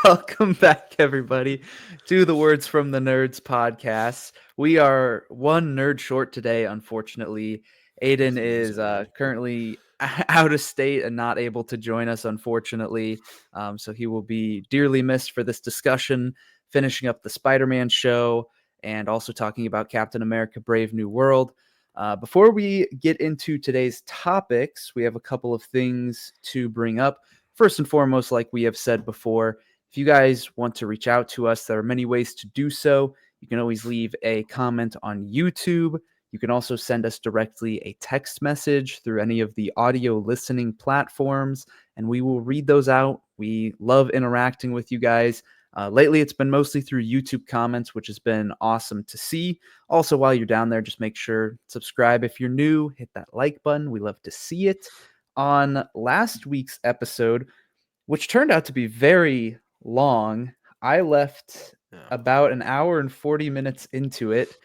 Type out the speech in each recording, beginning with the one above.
Welcome back, everybody, to the Words from the Nerds podcast. We are one nerd short today, unfortunately. Aiden is currently out of state and not able to join us, unfortunately. So he will be dearly missed for this discussion, finishing up the Spider-Man show and also talking about Captain America Brave New World. Before we get into today's topics, we have a couple of things to bring up. First and foremost, like we have said before, if you guys want to reach out to us, there are many ways to do so. You can always leave a comment on YouTube. You can also send us directly a text message through any of the audio listening platforms, and we will read those out. We love interacting with you guys. Lately, it's been mostly through YouTube comments, which has been awesome to see. Also, while you're down there, just make sure subscribe if you're new, hit that like button. We love to see it. On last week's episode, which turned out to be very long, I left about an hour and 40 minutes into it,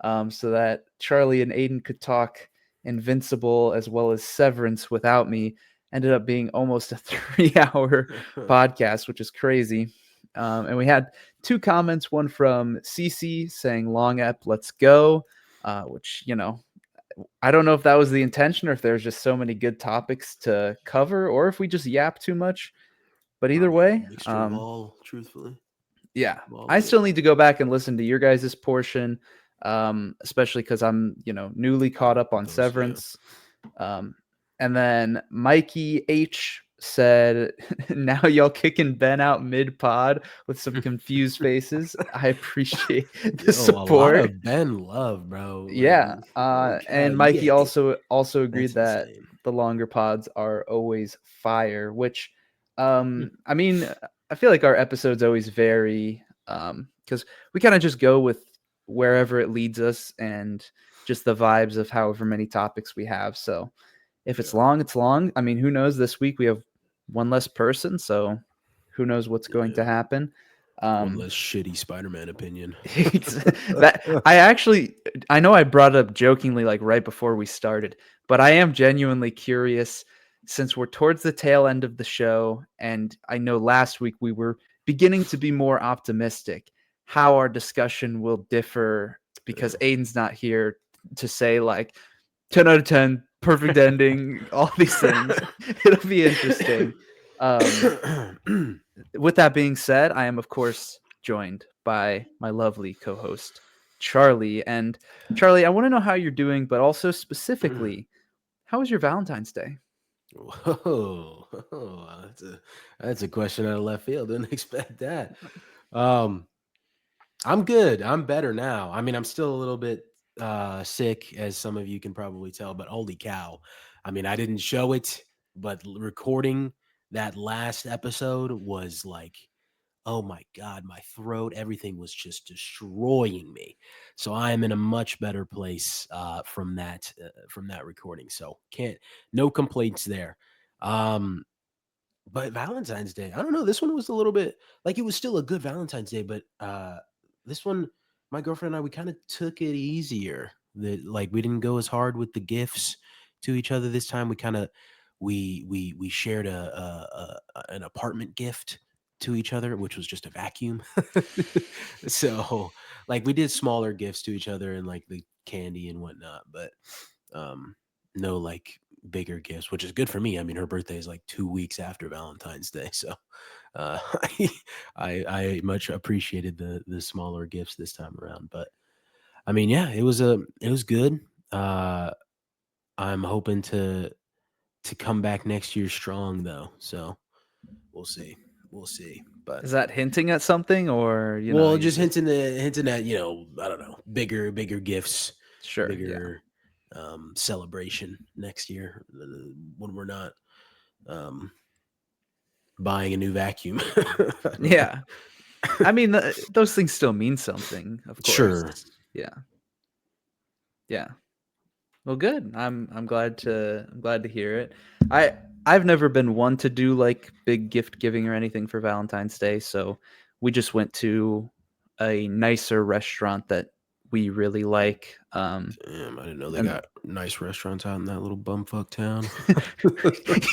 so that Charlie and Aiden could talk Invincible as well as Severance without me. Ended up being almost a 3-hour podcast, which is crazy. And we had two comments, one from Cece saying long ep, let's go, which, I don't know if that was the intention or if there's just so many good topics to cover or if we just yap too much. But either way, mixture of all, truthfully. yeah, I still need to go back and listen to your guys' portion, especially because I'm, newly caught up on Severance. And then Mikey H said, now y'all kicking Ben out mid-pod with some confused faces. I appreciate the support. A lot of Ben love, bro. Yeah. And Mikey also agreed that the longer pods are always fire, which, I mean, I feel like our episodes always vary because we kind of just go with wherever it leads us and just the vibes of however many topics we have. So if it's long, it's long. I mean, who knows? This week we have one less person, so who knows what's going to happen. One less shitty Spider-Man opinion. I know I brought it up jokingly like right before we started, but I am genuinely curious since we're towards the tail end of the show, and I know last week we were beginning to be more optimistic, how our discussion will differ because Aiden's not here to say like 10 out of 10, perfect ending, all these things. It'll be interesting. With that being said, I am, of course, joined by my lovely co-host, Charlie. And Charlie, I want to know how you're doing, but also specifically, how was your Valentine's Day? Whoa, that's a question out of left field. Didn't expect that. I'm good. I'm better now. I mean, I'm still a little bit sick, as some of you can probably tell, but holy cow. I mean, I didn't show it, but recording that last episode was like, oh my God, my throat, everything was just destroying me. So I am in a much better place from that recording. So no complaints there. But Valentine's Day, I don't know. This one was a little bit like, it was still a good Valentine's Day, but this one, my girlfriend and I, we kind of took it easier. Like, we didn't go as hard with the gifts to each other this time. We kind of we shared an apartment gift to each other, which was just a vacuum. So like, we did smaller gifts to each other and like the candy and whatnot, but no like bigger gifts, which is good for me. I mean, her birthday is like 2 weeks after Valentine's Day, so I much appreciated the smaller gifts this time around. But I mean, yeah, it was good. I'm hoping to come back next year strong, though. So we'll see. But is that hinting at something, or just hinting at I don't know, bigger gifts, sure, bigger celebration next year when we're not buying a new vacuum. Yeah. I mean, those things still mean something, of course. Sure. Yeah. Well, good. I'm glad to hear it. I've never been one to do like big gift giving or anything for Valentine's Day, so we just went to a nicer restaurant that we really like. Damn, I didn't know they And got nice restaurants out in that little bumfuck town.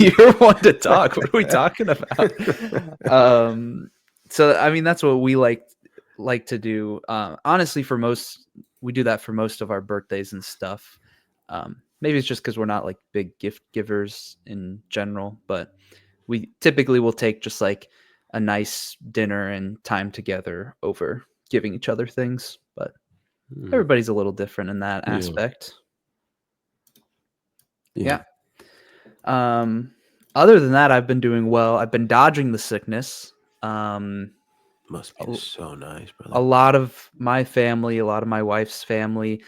you're one to talk. What are we talking about? Um, so I mean, that's what we like to do. Honestly, we do that for most of our birthdays and stuff. Maybe it's just because we're not like big gift givers in general, but we typically will take just like a nice dinner and time together over giving each other things. But Hmm, everybody's a little different in that yeah, aspect. yeah. Yeah. Um, Other than that, I've been doing well. I've been dodging the sickness. Um, Must be a, so nice, a brother. lot of my family, a lot of my wife's family,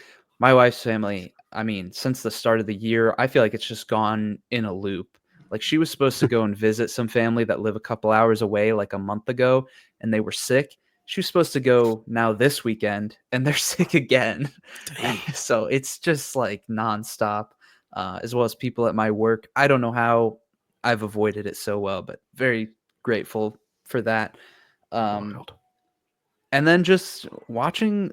I mean, since the start of the year, I feel like it's just gone in a loop. Like she was supposed to go and visit some family that live a couple hours away like a month ago and they were sick. She was supposed to go now this weekend and they're sick again. Dang. So it's just like nonstop, as well as people at my work. I don't know how I've avoided it so well, but very grateful for that. Um, Wild. and then just watching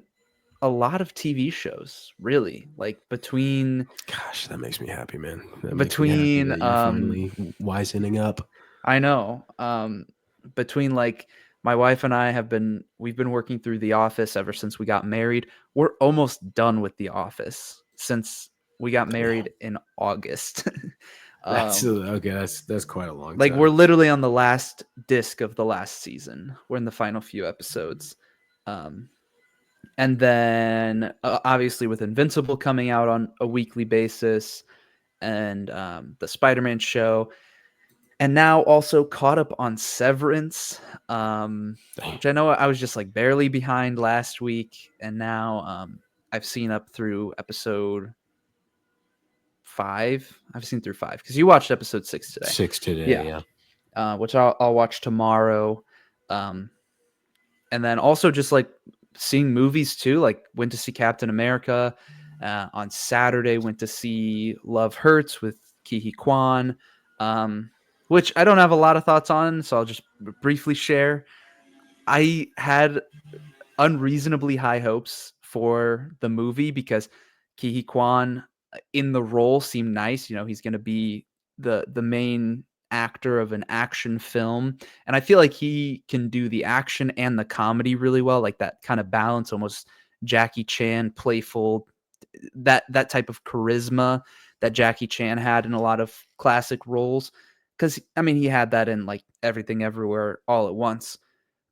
a lot of TV shows, really, like Gosh, that makes me happy, man. That makes me happy between that you're finally wisening up. I know, between like my wife and I we've been working through The Office ever since we got married. We're almost done with The Office since we got Damn. married in August. That's um okay. That's quite a long like we're time. literally on the last disc of the last season. We're in the final few episodes. Um And then obviously with Invincible coming out on a weekly basis and the Spiderman show. And now also caught up on Severance, Damn. which I know I was just like barely behind last week. And now I've seen up through episode 5. I've seen through 5 because you watched episode 6 today. 6 today, Yeah. yeah. Which I'll watch tomorrow. Um, and then also just like seeing movies too, like went to see Captain America on Saturday, went to see Love Hurts with Ki Kwan, which I don't have a lot of thoughts on, so I'll just briefly share. I had unreasonably high hopes for the movie because Ki Kwan in the role seemed nice. You know, he's going to be the main actor of an action film, and I feel like he can do the action and the comedy really well, like that kind of balance, almost Jackie Chan, playful, that type of charisma that Jackie Chan had in a lot of classic roles. Because I mean, he had that in like Everything Everywhere All at Once.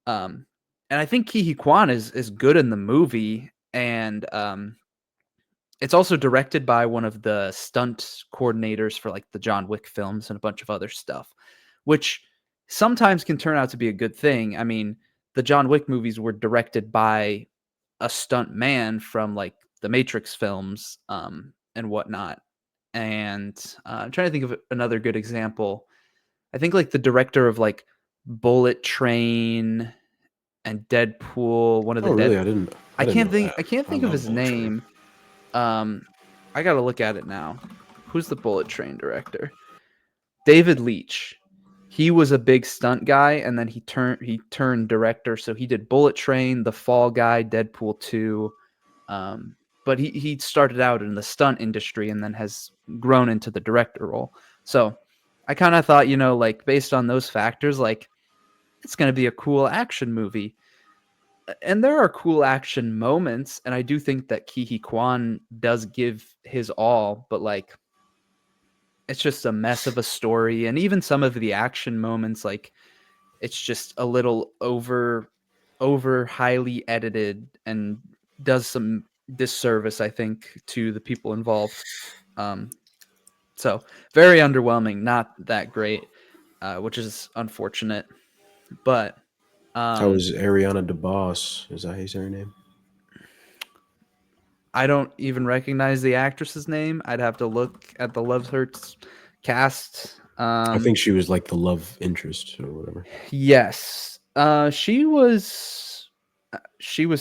Um, and I think Ki Kwan is good in the movie, and it's also directed by one of the stunt coordinators for like the John Wick films and a bunch of other stuff, which sometimes can turn out to be a good thing. I mean, the John Wick movies were directed by a stunt man from like the Matrix films and whatnot. And I'm trying to think of another good example. I think like the director of like Bullet Train and Deadpool, one of the Oh, really? Dead. I didn't know that. I can't I think of love his Bullet Train. name. I gotta look at it now. Who's the Bullet Train director? David Leitch. He was a big stunt guy, and then he turned director. So he did Bullet Train, The Fall Guy, Deadpool 2. But he started out in the stunt industry and then has grown into the director role. So I kind of thought, like based on those factors, like it's gonna be a cool action movie. And there are cool action moments, and I do think that Ki Kwan does give his all, but like it's just a mess of a story, and even some of the action moments, like it's just a little over highly edited and does some disservice, I think, to the people involved. Um, so very underwhelming, not that great, which is unfortunate. But How um, was Ariana DeBoss? Is that his her name? I don't even recognize the actress's name. I'd have to look at the Love Hurts cast. I think she was like the love interest or whatever. Yes. She was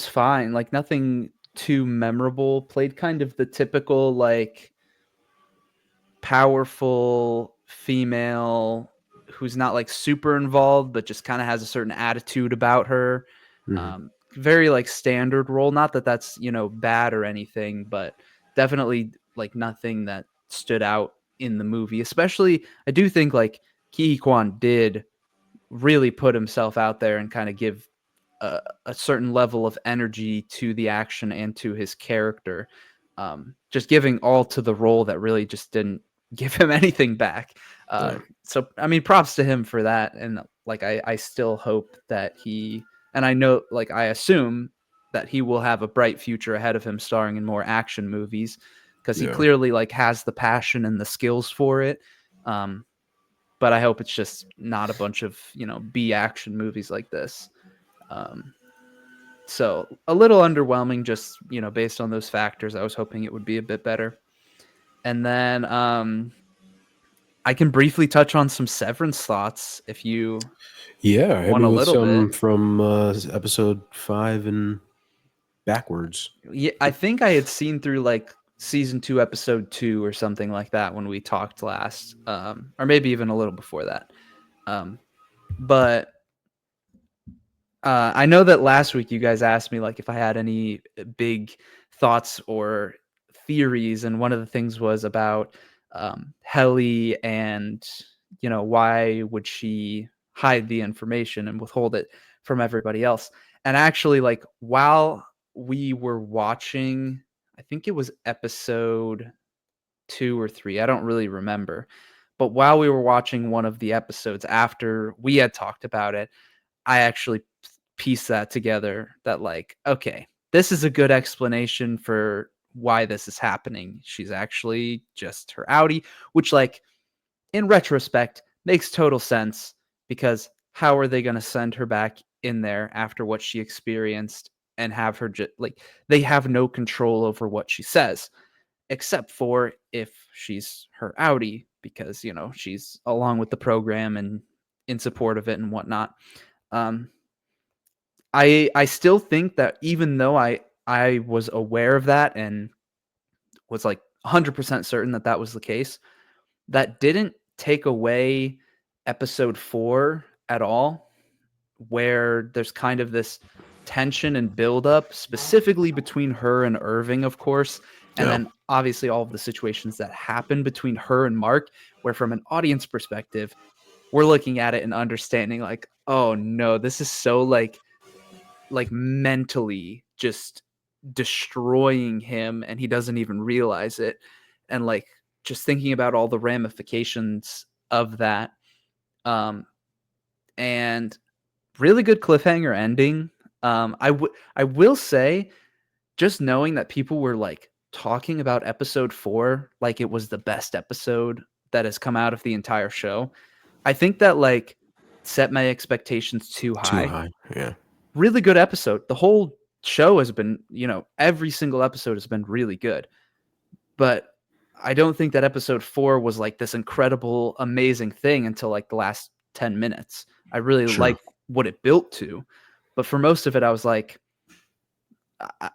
fine. Like nothing too memorable. Played kind of the typical like powerful female who's not like super involved but just kind of has a certain attitude about her. Hmm. very like standard role. Not that that's, you know, bad or anything, but definitely like nothing that stood out in the movie. Especially, I do think like Ki Kwan did really put himself out there and kind of give a certain level of energy to the action and to his character. Just giving all to the role that really just didn't give him anything back. Yeah. So, I mean, props to him for that. And like, I still hope that and I know, like, I assume that he will have a bright future ahead of him starring in more action movies because he Yeah. clearly like has the passion and the skills for it. Um, but I hope it's just not a bunch of, you know, B action movies like this. Um, so a little underwhelming, just, you know, based on those factors. I was hoping it would be a bit better. And then I can briefly touch on some Severance thoughts if you Yeah, hit want me a with little bit. some from episode 5 and backwards. Yeah, I think I had seen through like season 2, episode 2 or something like that when we talked last, or maybe even a little before that. But I know that last week you guys asked me like if I had any big thoughts or theories, and one of the things was about Helly and, you know, why would she hide the information and withhold it from everybody else? And actually, like while we were watching, I think it was episode 2 or 3, I don't really remember, but while we were watching one of the episodes after we had talked about it, I actually piece that together that like, okay, this is a good explanation for why this is happening. She's actually just her outie, which like in retrospect makes total sense because how are they going to send her back in there after what she experienced and have her just like they have no control over what she says except for if she's her outie because, you know, she's along with the program and in support of it and whatnot. um I still think that even though I was aware of that and was like 100% certain that that was the case, that didn't take away episode 4 at all, where there's kind of this tension and buildup, specifically between her and Irving, of course, and Yeah. then obviously all of the situations that happen between her and Mark, where from an audience perspective, we're looking at it and understanding like, oh no, this is so like mentally just destroying him and he doesn't even realize it, and like just thinking about all the ramifications of that. um and really good cliffhanger ending. I will say, just knowing that people were like talking about episode 4 like it was the best episode that has come out of the entire show, I think that like set my expectations too Too high. high. Yeah. Really good episode. The whole show has been, you know, every single episode has been really good. But I don't think that episode 4 was like this incredible, amazing thing until like the last 10 minutes. I really Sure. like what it built to. But for most of it, I was like,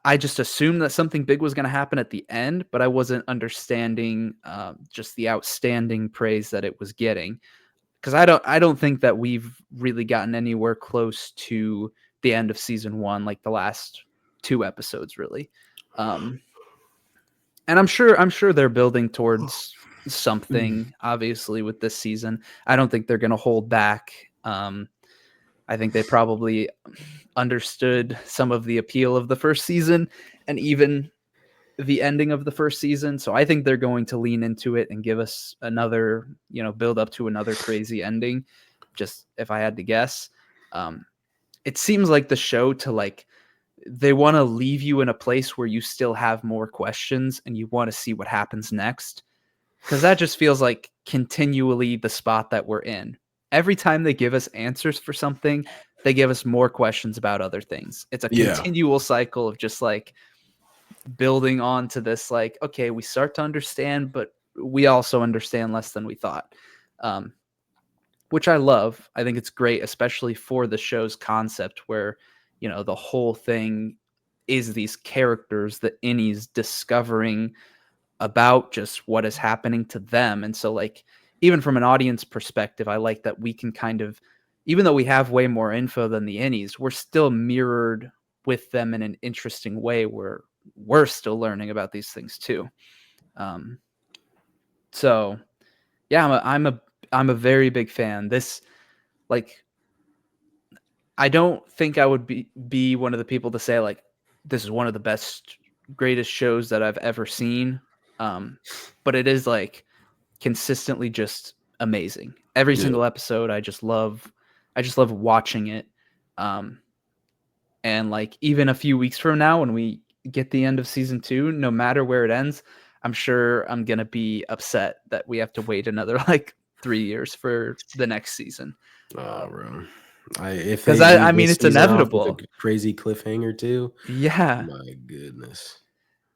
I just assumed that something big was going to happen at the end, but I wasn't understanding just the outstanding praise that it was getting. Because I don't think that we've really gotten anywhere close to the end of season 1, like the last 2 episodes, really. Um, and I'm sure they're building towards something, obviously, with this season. I don't think they're going to hold back. I think they probably understood some of the appeal of the first season and even the ending of the first season. So I think they're going to lean into it and give us another, you know, build up to another crazy ending. Just if I had to guess, um, it seems like the show to like they want to leave you in a place where you still have more questions and you want to see what happens next, because that just feels like continually the spot that we're in. Every time they give us answers for something, they give us more questions about other things. It's a Yeah. continual cycle of just like building on to this, like, okay, we start to understand, but we also understand less than we thought. Um, which I love. I think it's great, especially for the show's concept where, you know, the whole thing is these characters that Innie's discovering about just what is happening to them. And so like even from an audience perspective, I like that we can kind of, even though we have way more info than the Innies, we're still mirrored with them in an interesting way where we're still learning about these things too. Um, so yeah, I'm a very big fan. This, like, I don't think I would be one of the people to say like this is one of the best, greatest shows that I've ever seen. Um, but it is like consistently just amazing. Every Yeah. single episode, I just love. I just love watching it. Um, and like even a few weeks from now, when we get the end of season 2, no matter where it ends, I'm sure I'm gonna be upset that we have to wait another like 3 years for the next season. Oh, bro. If Because they leave I mean, this it's season off with a inevitable. crazy cliffhanger too, Yeah, my goodness.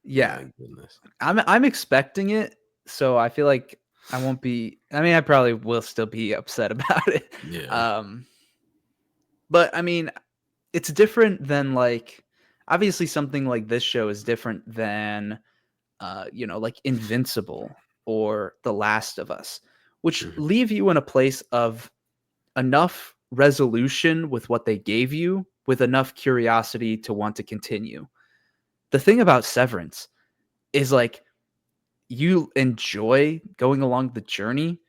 yeah. My goodness. I'm expecting it, so I feel like I won't be. I mean, I probably will still be upset about it. Yeah. Um, but I mean, it's different than like obviously something like this show is different than like Invincible or The Last of Us, which Mhm. leave you in a place of enough resolution with what they gave you, with enough curiosity to want to continue. The thing about Severance is like you enjoy going along the journey,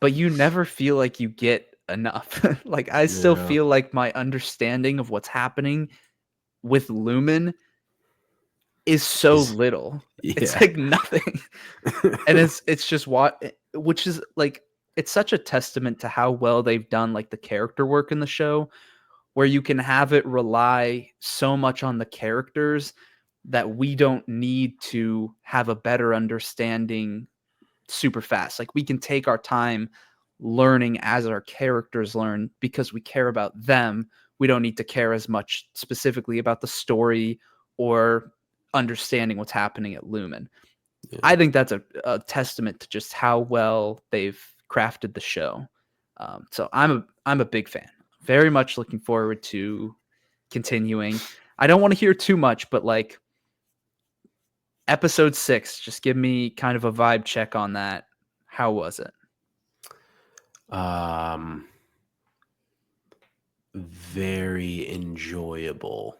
but you never feel like you get enough. Like I still Yeah. feel like my understanding of what's happening with Lumen is so Is little. It's yeah. like nothing. And it's just what which is like it's such a testament to how well they've done like the character work in the show, where you can have it rely so much on the characters that we don't need to have a better understanding super fast. Like we can take our time learning as our characters learn because we care about them. We don't need to care as much specifically about the story or understanding what's happening at Lumen. Yeah. I think that's a testament to just how well they've crafted the show. So I'm a big fan. Very much looking forward to continuing. I don't want to hear too much, but like episode 6, just give me kind of a vibe check on that. How was it? Um, very enjoyable.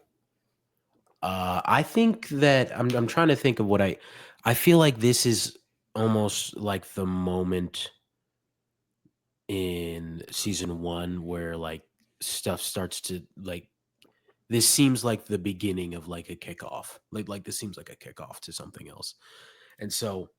I think that I'm trying to think of what I feel like this is almost like the moment in season 1 where like stuff starts to like this seems like the beginning of like a kickoff. Like this seems like a kickoff to something else. And so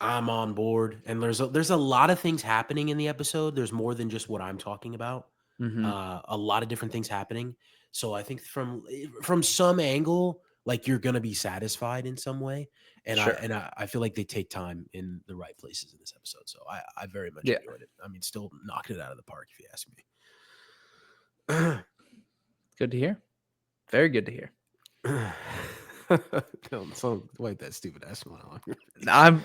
I'm on board, and there's a lot of things happening in the episode. There's more than just what I'm talking about. Mm-hmm. A lot of different things happening. So I think from some angle, like you're gonna be satisfied in some way, and I Sure. and I, I feel like they take time in the right places in this episode. So I very much Yeah. enjoyed it. I mean, still knocking it out of the park if you ask Good to hear. Very good to hear. me. Don't wipe that stupid ass smile on your face. I'm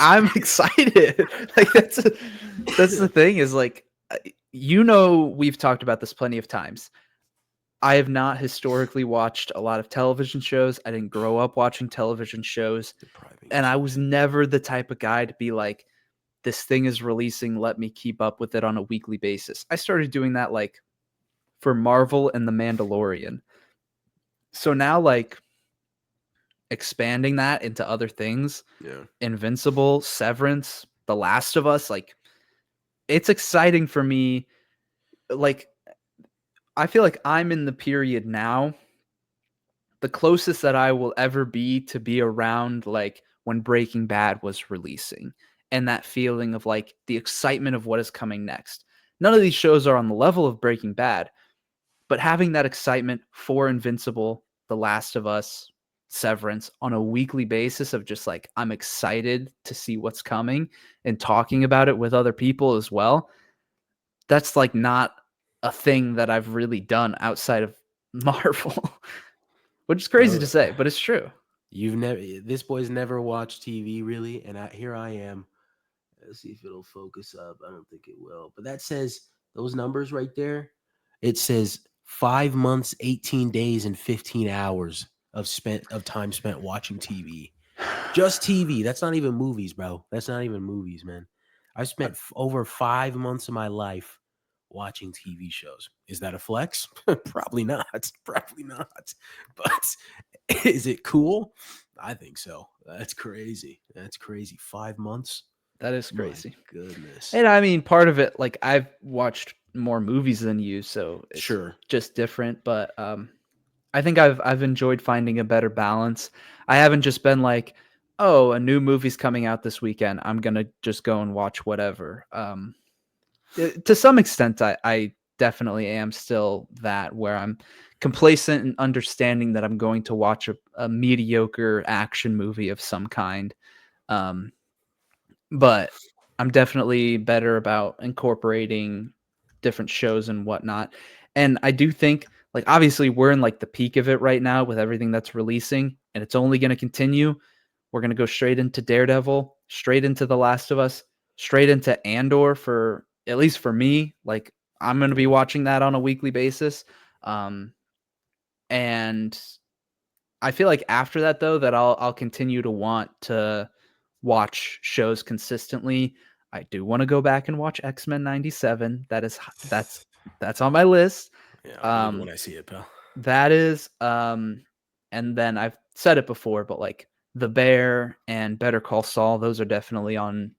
I'm excited. Like that's the thing is like we've talked about this plenty of times. I have not historically watched a lot of television shows. I didn't grow up watching television shows, Depriving and I yourself. was never the type of guy to be like this thing is releasing, let me keep up with it on a weekly basis. I started doing that like for Marvel and The Mandalorian. So now like expanding that into other things, Yeah. Invincible, Severance, The Last of Us, like it's exciting for me. Like I feel like I'm in the period now, the closest that I will ever be around like when Breaking Bad was releasing and that feeling of like the excitement of what is coming next. None of these shows are on the level of Breaking Bad, but having that excitement for Invincible, The Last of Us, Severance on a weekly basis of just like I'm excited to see what's coming and talking about it with other people as well. That's like not a thing that I've really done outside of Marvel, which is crazy to Bro, say, but it's true. you've never this boy's never watched TV really, and here I am. Let's see if it'll focus up. I don't think it will. But that says those numbers right there. It says 5 months, 18 days, and 15 hours of time spent watching TV. Just TV. That's not even movies, bro. That's not even movies, man. I spent over 5 months of my life watching TV shows. Is that a flex? Probably not. Probably not. But is it cool? I think so. That's crazy. That's crazy. 5 months. That is My crazy. goodness. And I mean, part of it, like I've watched more movies than you, so it's Sure. just different. But I think I've enjoyed finding a better balance. I haven't just been like, oh, a new movie's coming out this weekend, I'm gonna just go and watch whatever. To some extent, I definitely am still that where I'm complacent and understanding that I'm going to watch a mediocre action movie of some kind. Um, but I'm definitely better about incorporating different shows and whatnot. And I do think, like, obviously, we're in like the peak of it right now with everything that's releasing, and it's only going to continue. We're going to go straight into Daredevil, straight into The Last of Us, straight into Andor for at least for me. Like, I'm going to be watching that on a weekly basis. Um, and I feel like after that though, that I'll continue to want to watch shows consistently. I do want to go back and watch X-Men 97. That's on my list. Yeah, I'll believe it when Um I see it, pal. that is and then I've said it before, but like The Bear and Better Call Saul, those are definitely on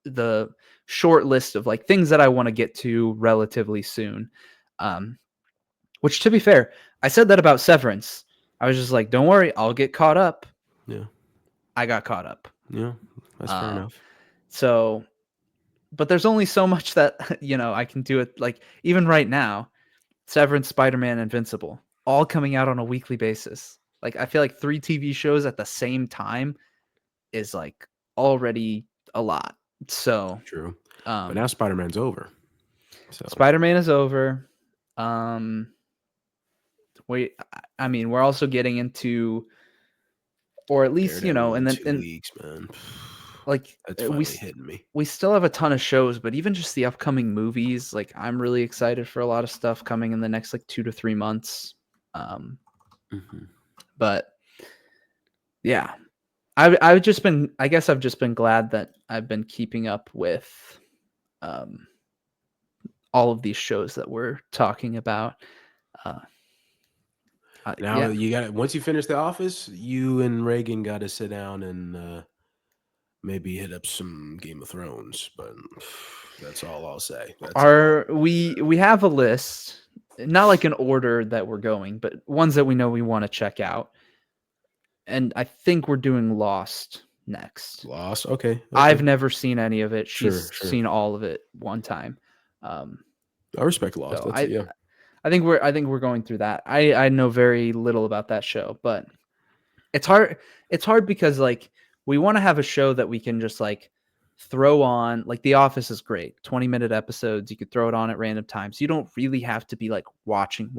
the short list of like things that I want to get to relatively soon. Um which, to be fair, I said that about Severance. I was just like, don't worry, I'll get caught up. Yeah. I got caught up. Yeah. That's fair Uh, enough. so, but there's only so much that, I can do it. Like, even right now, Severance, Spiderman, Invincible, all coming out on a weekly basis. Like, I feel like 3 TV shows at the same time is like already a lot. So, True. But now um, Spider-Man's over. So Spider-Man is over. Um, I mean, we're also getting into, or at least, Daredevil and in then, 2 weeks, man. like That's we finally hitting me. we still have a ton of shows, but even just the upcoming movies, like I'm really excited for a lot of stuff coming in the next like 2 to 3 months. Um, Hmm. but yeah, I've just been, I guess I've just been glad that I've been keeping up with um all of these shows that we're talking about. Uh, Now yeah, you got once you finish The Office, you and Reagan got to sit down and maybe hit up some Game of Thrones. But that's all I'll say. That's all. we have a list, not like an order that we're going, but ones that we know we want to check out. And I think we're doing Lost next. Lost. Okay. I've Okay. never seen any of it. Sure. She's Sure. seen all of it one time. Um, I respect Lost. so That's I yeah. I think we're going through that. I know very little about that show, but it's hard. It's hard because like we want to have a show that we can just like throw on. Like The Office is great, 20-minute episodes. You could throw it on at random times. You don't really have to be like watching.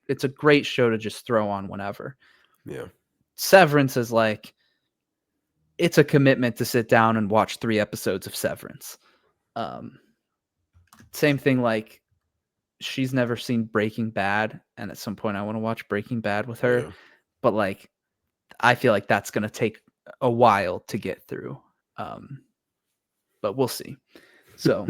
It's a great show to just throw on whenever. Yeah. Severance is like it's a commitment to sit down and watch 3 episodes of Severance. Um, Same thing, like she's never seen Breaking Bad, and at some point I want to watch Breaking Bad with Oh her, yeah. but like I feel like that's gonna take a while to get through. Um, but we'll see. So,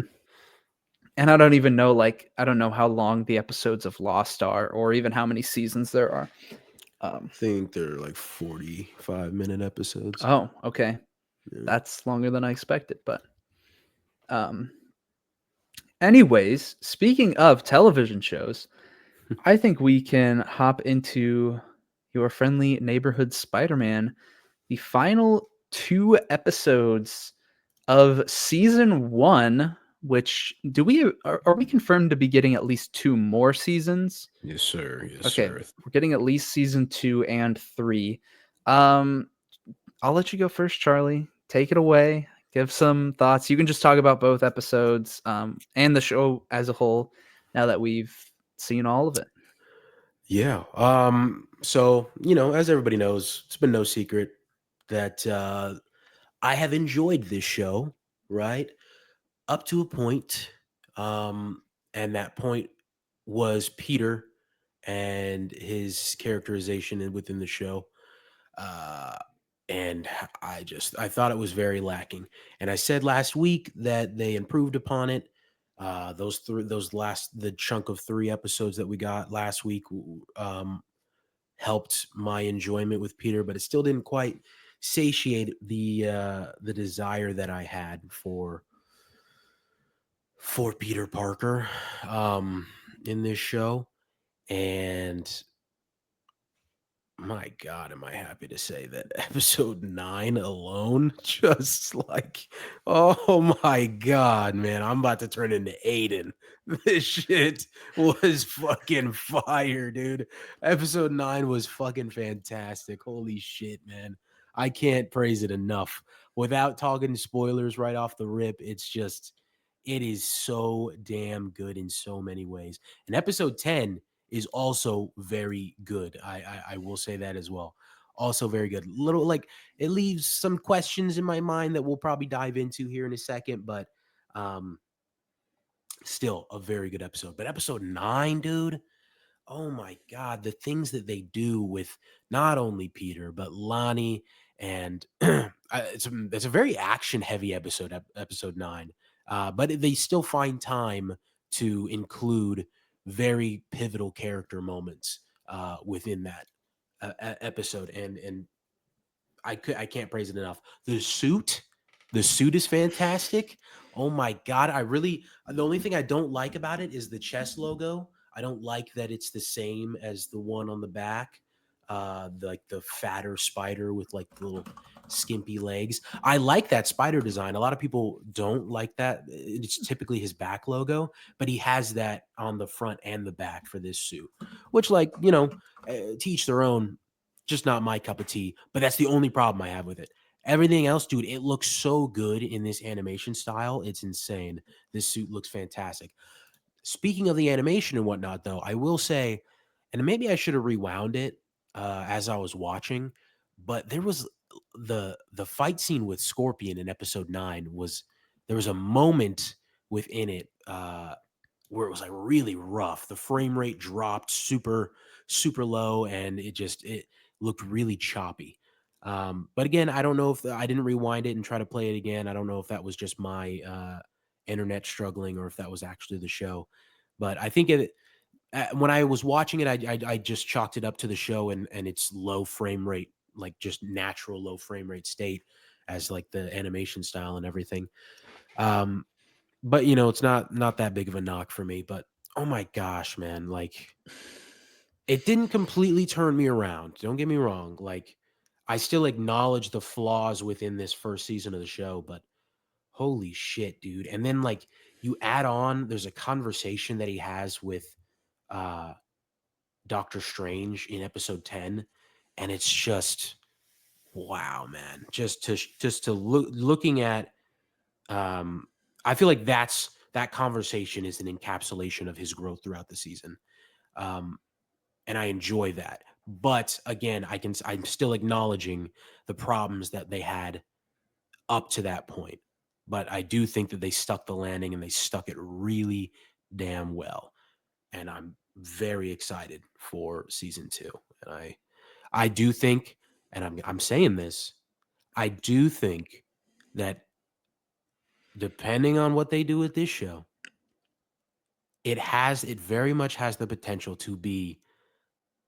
and I don't even know, like I don't know how long the episodes of Lost are, or even how many seasons there are. I think they're like 45-minute episodes. Oh, okay, Yeah. that's longer than I expected, but um, anyways, speaking of television shows, I think we can hop into your friendly neighborhood Spider-Man, the final 2 episodes of season 1, which are we confirmed to be getting at least 2 more seasons? Yes, sir. Yes, Okay, sir. we're getting at least season 2 and 3. Um, I'll let you go first, Charlie. Take it away. Give some thoughts. You can just talk about both episodes and the show as a whole now that we've seen all of it. Yeah. So, as everybody knows, it's been no secret that I have enjoyed this show, right? Up to a point. Um, and that point was Peter and his characterization within the show. Uh, and I thought it was very lacking. And I said last week that they improved upon it. The chunk of 3 episodes that we got last week helped my enjoyment with Peter, but it still didn't quite satiate the desire that I had for Peter Parker in this show. And my God, am I happy to say that episode 9 alone, just like, oh my God, man, I'm about to turn into Aiden. This shit was fucking fire, dude. Episode 9 was fucking fantastic. Holy shit, man. I can't praise it enough. Without talking spoilers right off the rip, it is so damn good in so many ways. And episode 10 is also very good. I will say that as well. Also very good. Little like it leaves some questions in my mind that we'll probably dive into here in a second, but um still a very good episode. But episode 9, dude, oh my God, the things that they do with not only Peter but Lonnie and it's a very action heavy episode, episode 9. But they still find time to include very pivotal character moments within that episode, and I can't praise it enough. The suit is fantastic. Oh my God, the only thing I don't like about it is the chest logo. I don't like that it's the same as the one on the back. Like the fatter spider with like the little skimpy legs. I like that spider design. A lot of people don't like that. It's typically his back logo, but he has that on the front and the back for this suit, which, like, teach their own. Just not my cup of tea, but that's the only problem I have with it. Everything else, dude, it looks so good in this animation style. It's insane. This suit looks fantastic. Speaking of the animation and whatnot, though, I will say, and maybe I should have rewound it as I was watching, but the fight scene with Scorpion in episode 9 was there was a moment within it where it was like really rough. The frame rate dropped super low, and it looked really choppy. But again, I don't know if I didn't rewind it and try to play it again. I don't know if that was just my internet struggling or if that was actually the show. But I think when I was watching it, I just chalked it up to the show and its low frame rate, like just natural low frame rate state, as like the animation style and everything. Um, but it's not that big of a knock for me. But oh my gosh, man, like it didn't completely turn me around. Don't get me wrong. Like I still acknowledge the flaws within this first season of the show, but holy shit, dude. And then like you add on, there's a conversation that he has with uh Doctor Strange in episode 10, and it's just wow, man. Just to looking at I feel like that conversation is an encapsulation of his growth throughout the season. Um and I enjoy that. But again, I'm still acknowledging the problems that they had up to that point. But I do think that they stuck the landing and they stuck it really damn well. And I'm very excited for season 2. And I do think, and I'm saying this, I do think that depending on what they do with this show, it very much has the potential to be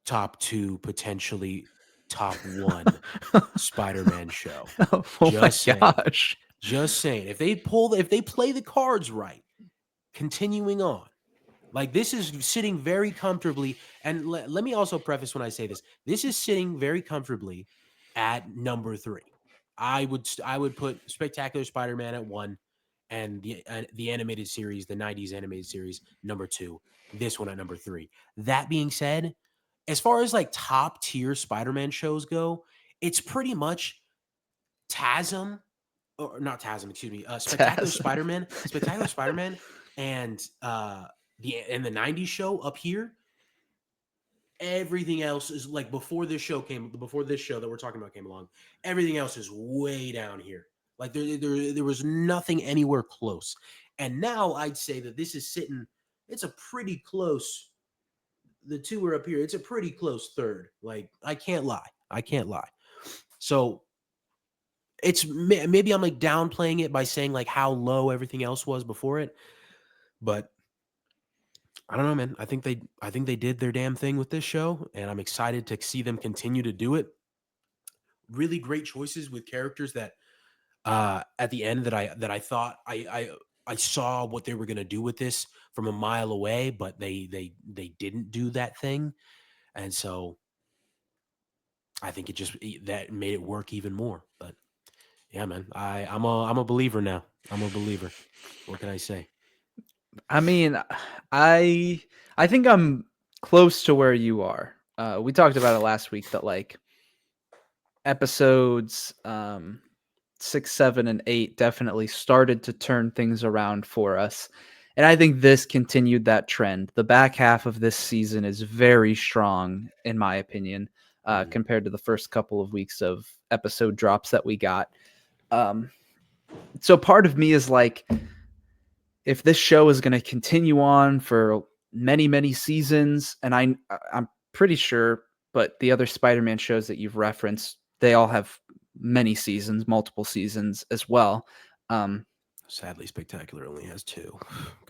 top 2, potentially top 1 Spider-Man show. Oh my Just saying. gosh. Just saying. If they play the cards right, continuing on, like this is sitting very comfortably. And let me also preface when I say this: this is sitting very comfortably at number 3. I would put Spectacular Spider-Man at 1, and the animated series, the '90s animated series, number 2. This one at number 3. That being said, as far as like top tier Spider-Man shows go, it's pretty much TASM, or not TASM, excuse me, Taz. Spectacular Spider-Man, and the '90s show up here. Everything else is like before this show that we're talking about came along. Everything else is way down here. Like there was nothing anywhere close. And now I'd say that this is sitting. It's a pretty close. The two are up here. It's a pretty close third. Like I can't lie. I can't lie. So it's maybe I'm like downplaying it by saying like how low everything else was before it. But I don't know, man. I think they did their damn thing with this show, and I'm excited to see them continue to do it. Really great choices with characters that at the end that I thought I saw what they were gonna do with this from a mile away, but they didn't do that thing, and so I think that made it work even more. But yeah, man, I'm a believer now. I'm a believer. What can I say? I mean, I think I'm close to where you are. We talked about it last week that like episodes 6, 7, and 8 definitely started to turn things around for us. And I think this continued that trend. The back half of this season is very strong, in my opinion, Mhm. compared to the first couple of weeks of episode drops that we got. Um, so part of me is like, if this show is going to continue on for many, many seasons, and I'm pretty sure, but the other Spider-Man shows that you've referenced, they all have many seasons, multiple seasons as well. Um, Sadly, Spectacular only has two.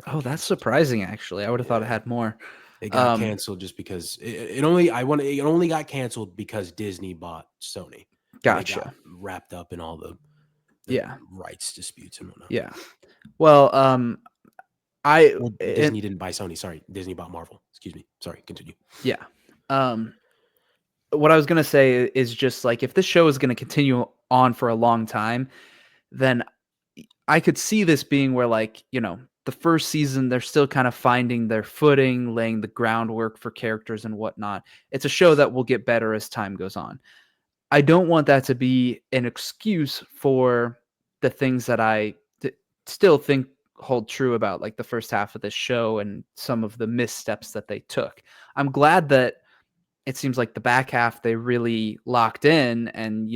Got oh, that's canceled. surprising. Actually, I would have thought it Yeah, had more. it got Um, canceled just because it only got canceled because Disney bought Sony, and it got gotcha. wrapped up in all the Yeah, rights disputes and whatnot. yeah. Well, I Well, it, Disney didn't buy Sony. Sorry, Disney bought Marvel. Excuse me. Sorry, continue. yeah. Um, what I was gonna say is just like if this show is gonna continue on for a long time, then I could see this being where, like, the first season, they're still kind of finding their footing, laying the groundwork for characters and whatnot. It's a show that will get better as time goes on. I don't want that to be an excuse for the things that still think hold true about like the first half of this show and some of the missteps that they took. I'm glad that it seems like the back half they really locked in, and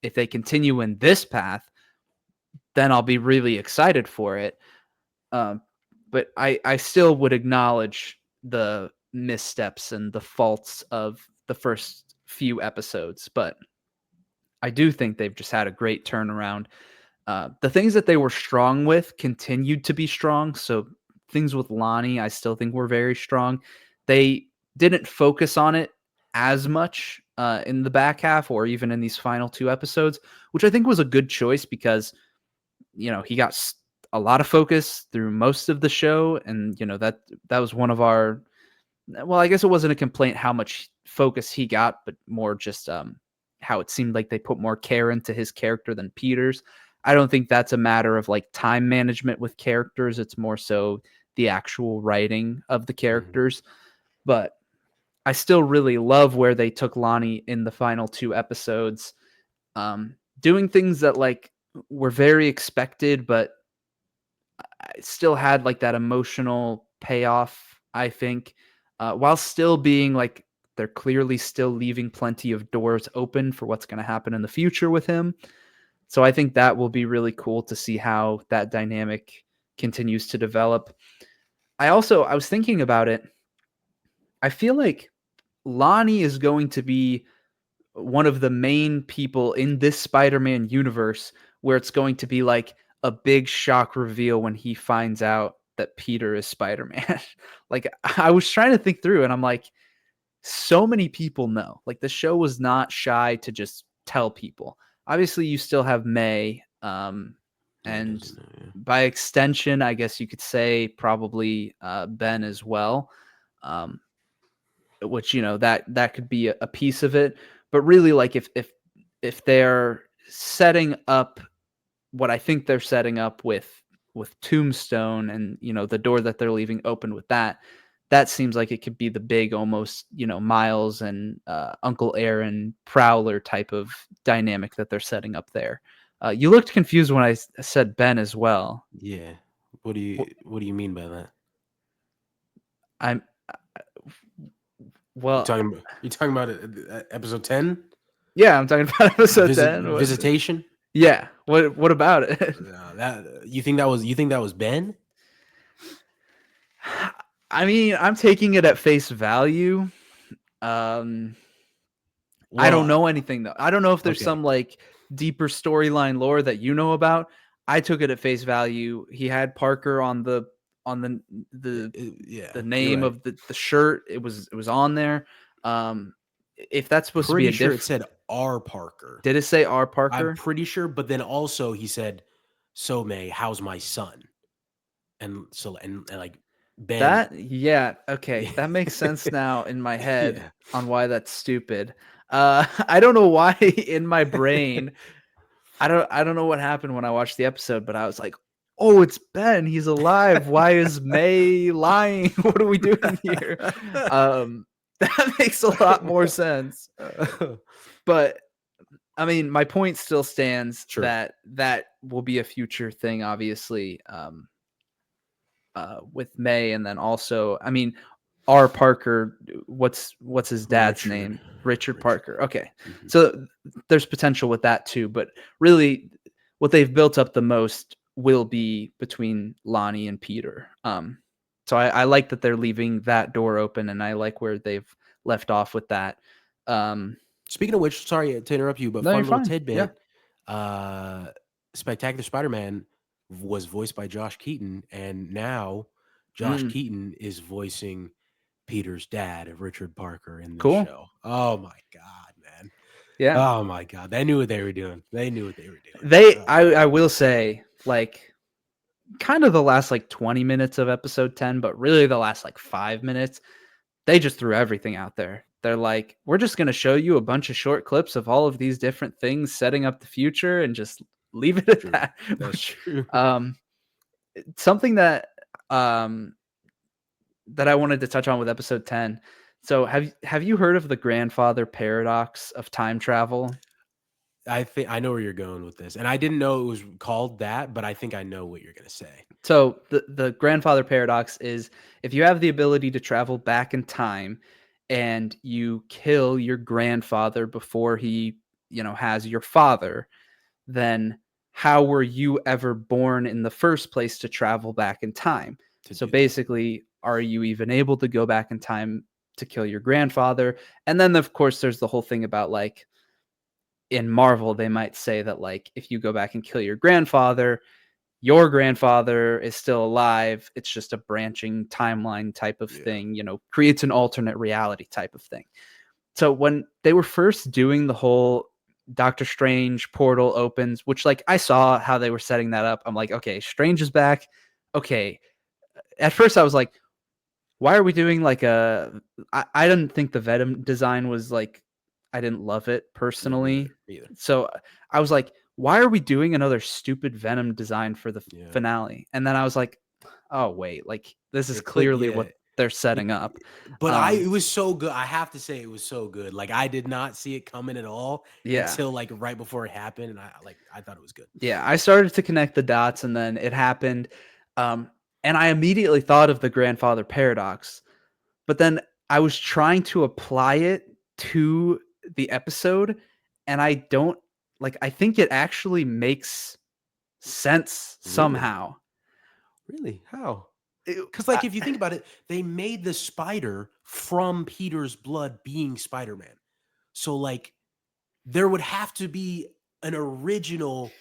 if they continue in this path, then I'll be really excited for it. Um, but I still would acknowledge the missteps and the faults of the first few episodes. But I do think they've just had a great turnaround. The things that they were strong with continued to be strong. So things with Lonnie, I still think were very strong. They didn't focus on it as much in the back half or even in these final two episodes, which I think was a good choice because he got a lot of focus through most of the show, and that was one of our. Well, I guess it wasn't a complaint how much focus he got, but more just how it seemed like they put more care into his character than Peter's. I don't think that's a matter of like time management with characters. It's more so the actual writing of the Mhm. characters. But I still really love where they took Lonnie in the final two episodes, doing things that like were very expected, but I still had like that emotional payoff, I think, while still being like they're clearly still leaving plenty of doors open for what's going to happen in the future with him. So I think that will be really cool to see how that dynamic continues to develop. I was thinking about it. I feel like Lonnie is going to be one of the main people in this Spider-Man universe where it's going to be like a big shock reveal when he finds out that Peter is Spider-Man. Like I was trying to think through and I'm like, so many people know. Like the show was not shy to just tell people. Obviously you still have May, Yeah, and doesn't know. Yeah. by extension, I guess you could say probably Ben as well. Um, which that could be a piece of it, but really like if they're setting up what I think they're setting up with Tombstone and the door that they're leaving open with that seems like it could be the big almost Miles and Uncle Aaron Prowler type of dynamic that they're setting up there. You looked confused when I said Ben as well. Yeah. Wh- What do you mean by that? I'm well, You talking about episode 10? yeah, I'm talking about episode 10. Visitation? Yeah. What about it? That you think that was Ben? I mean, I'm taking it at face value. Um, I don't Well, know anything though. I don't know if there's okay. some like deeper storyline lore that you know about. I took it at face value. He had Parker on the on the Yeah, the you're name right. of the shirt. It was on there. If that's supposed to be Pretty a sure it diff, said R. Parker. did it say R. I'm Parker? pretty sure, but then also he said, "So May, how's my son?" And so and like Ben, Yeah, okay, yeah, that makes sense now in my head yeah. on why that's stupid. I don't know why in my brain. I don't know what happened when I watched the episode, but I was like, "Oh, it's Ben. He's alive. Why is May lying? What are we doing here?" Um, that makes a lot more sense. But I mean, my point still stands Sure. that that will be a future thing, obviously, with May, and then also, I mean, R. Parker. What's his dad's Richard. name? Richard Richard Parker. Parker. Okay, Mhm. so there's potential with that too, but really, what they've built up the most will be between Lonnie and Peter. So I like that they're leaving that door open, and I like where they've left off with that. Um, Speaking of which, sorry to interrupt you, but no, you're fun little fine. Yeah. tidbit. Uh, Spectacular Spider-Man was voiced by Josh Keaton, and now Josh Mm, Keaton is voicing Peter's dad, Richard Parker, in this cool. show. Oh my god, man! Yeah. Oh my god, they knew what they were doing. They knew what they were doing. I will say, like, kind of the last like 20 minutes of episode 10, but really the last like 5 minutes, they just threw everything out there. They're like, we're just going to show you a bunch of short clips of all of these different things setting up the future and just leave it at True. that. That's true. um, something um, that I wanted to touch on with episode 10. So have you heard of the grandfather paradox of time travel? I think I know where you're going with this, and I didn't know it was called that, but I think I know what you're gonna say. So the grandfather paradox is if you have the ability to travel back in time and you kill your grandfather before he, has your father, then how were you ever born in the first place to travel back in time? To So do that. basically, are you even able to go back in time to kill your grandfather? And then of course there's the whole thing about like in Marvel they might say that like if you go back and kill your grandfather is still alive. It's just a branching timeline type of Yeah. thing, creates an alternate reality type of thing. So when they were first doing the whole Doctor Strange portal opens, which like I saw how they were setting that up, I'm like, okay, Strange is back. Okay. At first I was like, why are we doing like I didn't think the Venom design was like, I didn't love it No, me personally. either. Me either. So I was like, why are we doing another stupid Venom design for the Yeah. finale? And then I was like, oh wait, like this is It clicked. clearly Yeah. what they're It, setting up. but Um, it was so good. I have to say, it was so good. Like I did not see it coming at all yeah. until like right before it happened, and I thought it was good. Yeah, I started to connect the dots and then it happened. Um, and I immediately thought of the grandfather paradox, but then I was trying to apply it to the episode and I don't like I think it actually makes sense Really, somehow. really, how? It- Because like I- if you think about it, they made the spider from Peter's blood, being Spider-Man. So like there would have to be an original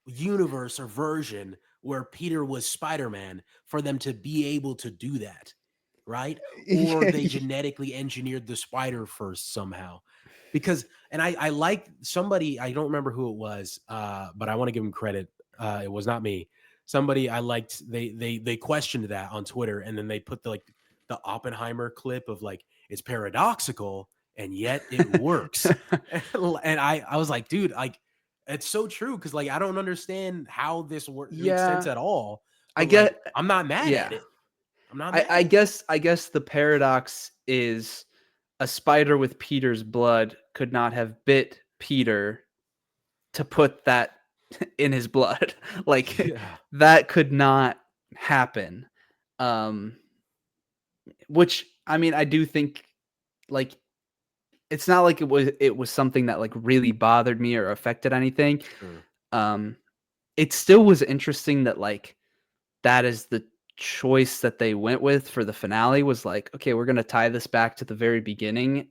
universe or version where Peter was Spider-Man for them to be able to do that, right? Or they genetically engineered the spider first somehow. Because and I like somebody, I don't remember who it was, but I want to give him credit. It was not me. Somebody I liked, they questioned that on Twitter, and then they put the Oppenheimer clip of like it's paradoxical and yet it works. And I was like, dude, like it's so true because like I don't understand how this makes sense yeah, at all. I But like get I'm not mad at yeah. it. I'm not I, mad I at it. guess I guess the paradox is a spider with Peter's blood could not have bit Peter to put that in his blood. Like Yeah. that could not happen. Um which I mean I do think like it's not like it was something that like really bothered me or affected anything. Sure. Um it still was interesting that like that is the choice that they went with for the finale was like, okay, we're going to tie this back to the very beginning.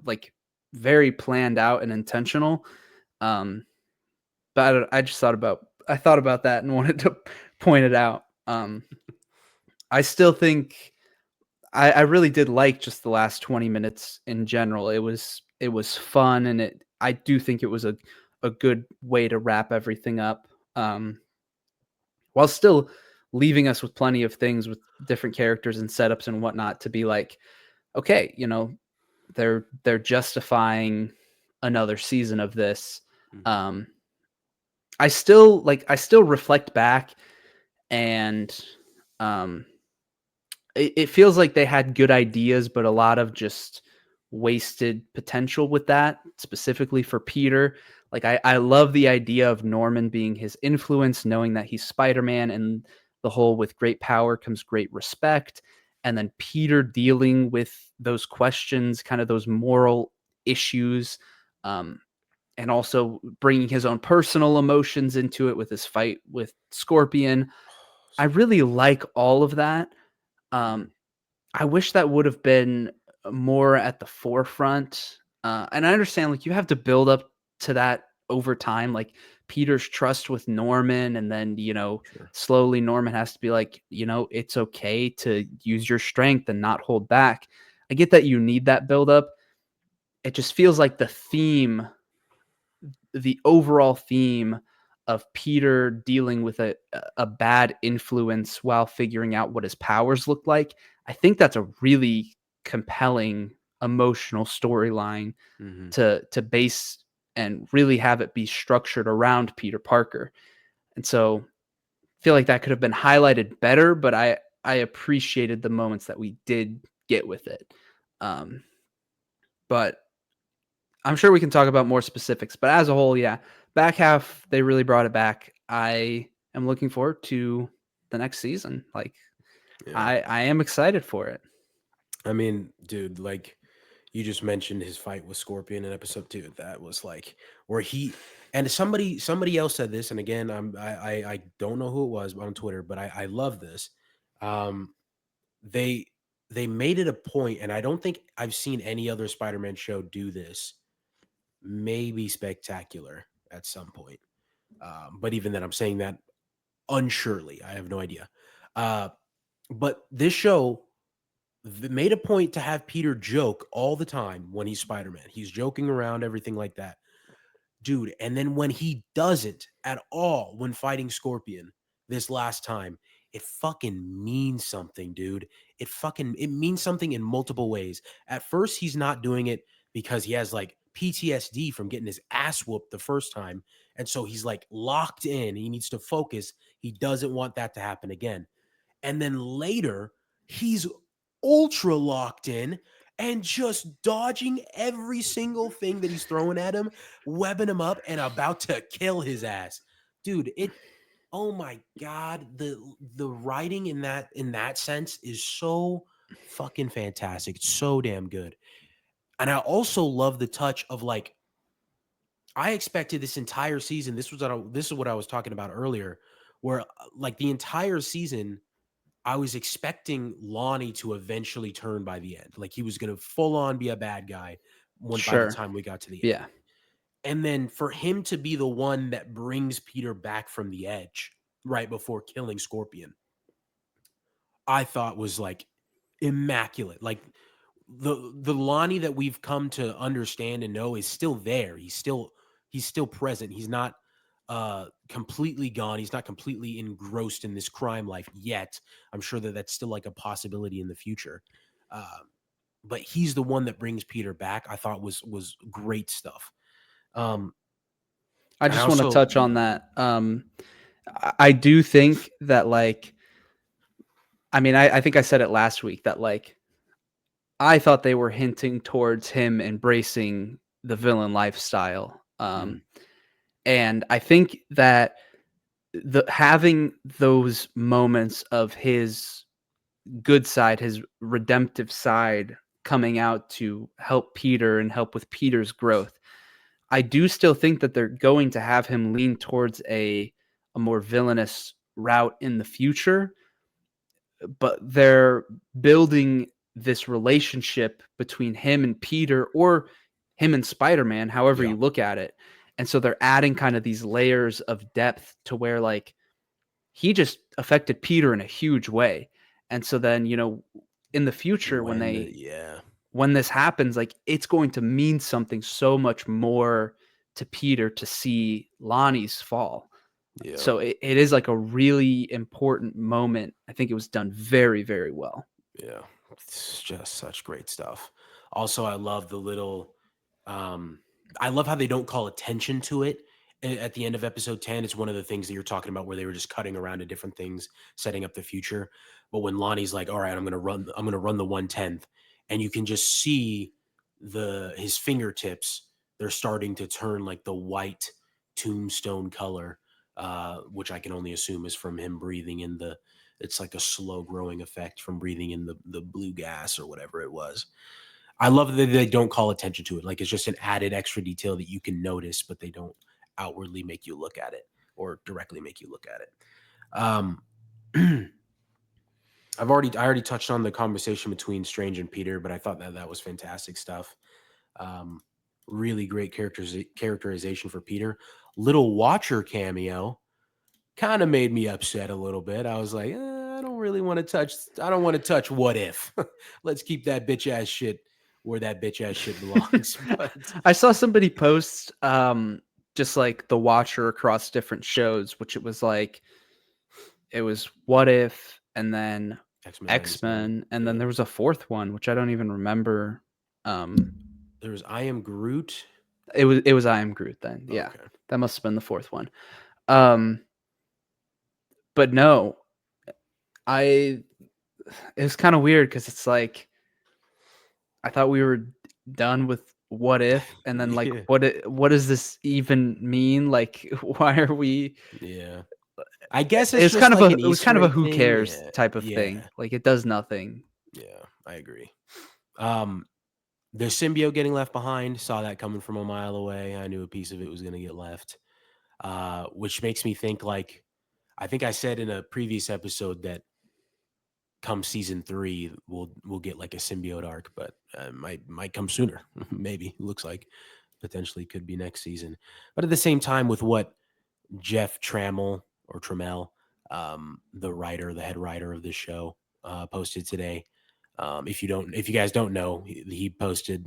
Like very planned out and intentional. Um but I just I thought about that and wanted to point it out. I still think I really did like just the last 20 minutes in general. It was fun, and I do think it was a good way to wrap everything up. While still leaving us with plenty of things with different characters and setups and whatnot to be like, okay, they're justifying another season of this. Mhm. Um, I still reflect back and um it feels like they had good ideas, but a lot of just wasted potential with that, specifically for Peter. Like I love the idea of Norman being his influence, knowing that he's Spider-Man and the whole with great power comes great respect. And then Peter dealing with those questions, kind of those moral issues, um, and also bringing his own personal emotions into it with his fight with Scorpion. I really like all of that. Mhm. Um, I wish that would have been more at the forefront. And I understand, like, you have to build up to that over time, like Peter's trust with Norman, and then, Sure. slowly Norman has to be like, it's okay to use your strength and not hold back. I get that you need that build up. It just feels like the overall theme of Peter dealing with a bad influence while figuring out what his powers look like. I think that's a really compelling emotional storyline Mhm. to base and really have it be structured around Peter Parker. And so I feel like that could have been highlighted better, but I appreciated the moments that we did get with it. Um, but I'm sure we can talk about more specifics, but as a whole, yeah, back half they really brought it back. I am looking forward to the next season. Like Yeah. I am excited for it. I mean, dude, like you just mentioned his fight with Scorpion in episode 2. That was like where he and somebody else said this, and again, I don't know who it was on Twitter, but I love this. Um, they they made it a point, and I don't think I've seen any other Spider-Man show do this. Maybe Spectacular at some point, but even then, I'm saying that unsurely. I have no idea. Uh, but this show made a point to have Peter joke all the time when he's Spider-Man. He's joking around, everything like that. Dude, and then when he doesn't at all when fighting Scorpion this last time, it fucking means something, dude. It means something in multiple ways. At first, he's not doing it because he has like PTSD from getting his ass whooped the first time. And so he's like locked in. He needs to focus. He doesn't want that to happen again. And then later, he's ultra locked in and just dodging every single thing that he's throwing at him, webbing him up, and about to kill his ass. Dude, oh my god, the writing in that sense is so fucking fantastic. It's so damn good. And I also love the touch of like I expected this entire season. This is what I was talking about earlier, where like the entire season I was expecting Lonnie to eventually turn by the end. Like he was going to full on be a bad guy when by the Sure. time we got to the end. Yeah. And then for him to be the one that brings Peter back from the edge right before killing Scorpion, I thought was like immaculate. Like the Lonnie that we've come to understand and know is still there. He's still present. He's not completely gone. He's not completely engrossed in this crime life yet. I'm sure that that's still like a possibility in the future. But he's the one that brings Peter back. I thought was great stuff. Um, I and I just want to also touch on that. I do think that like I mean I think I said it last week that like I thought they were hinting towards him embracing the villain lifestyle. mhm, And I think that the having those moments of his good side, his redemptive side coming out to help Peter and help with Peter's growth. I do still think that they're going to have him lean towards a more villainous route in the future, but they're building this relationship between him and Peter or him and Spider-Man, however yeah, you look at it. And so they're adding kind of these layers of depth to where like he just affected Peter in a huge way. And so then, in the future Yeah, when this happens, like it's going to mean something so much more to Peter to see Lonnie's fall. yeah, So it is like a really important moment. I think it was done very, very well. yeah. It's just such great stuff. Also, I love the little um I love how they don't call attention to it at the end of episode 10. It's one of the things that you're talking about where they were just cutting around to different things, setting up the future. But when Lonnie's like, "All right, I'm going to run the 1/10," and you can just see the his fingertips, they're starting to turn like the white tombstone color, which I can only assume is from him breathing in the it's like a slow growing effect from breathing in the blue gas or whatever it was. I love that they don't call attention to it. Like it's just an added extra detail that you can notice, but they don't outwardly make you look at it or directly make you look at it. Um, I already touched on the conversation between Strange and Peter, but I thought that that was fantastic stuff. Um, really great characterization for Peter. Little Watcher cameo kind of made me upset a little bit. I was like, I don't really want to touch. I don't want to touch. What if? Let's keep that bitch ass shit where that bitch ass shit belongs. But I saw somebody post just like the Watcher across different shows, which it was What If, and then X Men '97. X-Men, and then Yeah, there was a fourth one which I don't even remember. there's I Am Groot. It was I Am Groot then. Yeah. Okay. That must have been the fourth one. Um but no, I it was kind of weird cuz it's like I thought we were done with What If, and then like Yeah, what does this even mean? Like why are we yeah. I guess it's just like an it was Easter kind of a egg who thing. cares Yeah, type of thing. yeah, Like it does nothing. yeah. I agree. Um, the symbiote getting left behind, saw that coming from a mile away. I knew a piece of it was going to get left, which makes me think like I think I said in a previous episode that come season 3 we'll get like a symbiote arc, but might come sooner. Maybe looks like potentially could be next season. But at the same time, with what Jeff Trammell or Trammell, the head writer of this show, posted today. If you guys don't know, he posted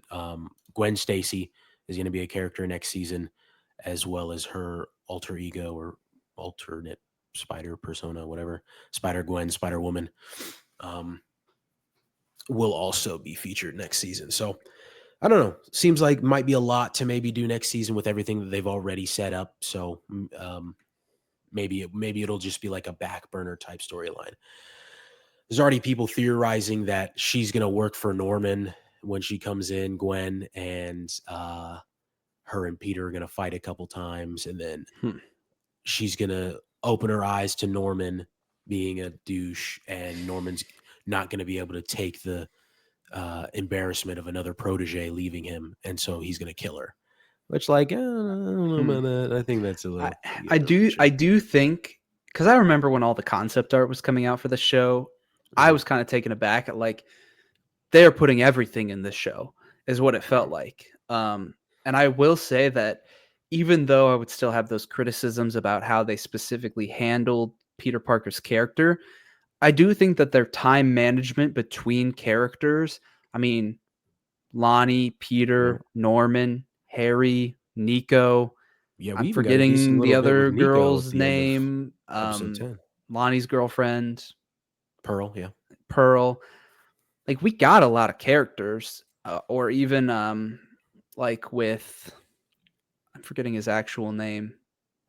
Gwen Stacy is going to be a character next season, as well as her alter ego or alternate spider persona, whatever, Spider Gwen, Spider Woman, um, will also be featured next season. So I don't know. Seems like might be a lot to maybe do next season with everything that they've already set up. So maybe it'll just be like a back burner type storyline. There's already people theorizing that she's going to work for Norman when she comes in, Gwen, and her and Peter are going to fight a couple times, and then Hmm. she's going to open her eyes to Norman being a douche, and Norman's not going to be able to take the embarrassment of another protege leaving him, and so he's going to kill her. Which, like, I don't know Hmm. about that. I think that's a I little I getting a do reach. I do think, because I remember when all the concept art was coming out for the show, I Mhm. was kind of taken aback at like they're putting everything in this show is what it Yeah, felt like. And I will say that even though I would still have those criticisms about how they specifically handled Peter Parker's character, I do think that their time management between characters, I mean, Lonnie, yeah, Peter, Norman, Harry, Nico, yeah. We I'm even got a decent forgetting the little bit with other Nico at girl's the end of name, episode 10. Lonnie's girlfriend, Pearl, yeah. Pearl. Like we got a lot of characters, or even like with I'm forgetting his actual name.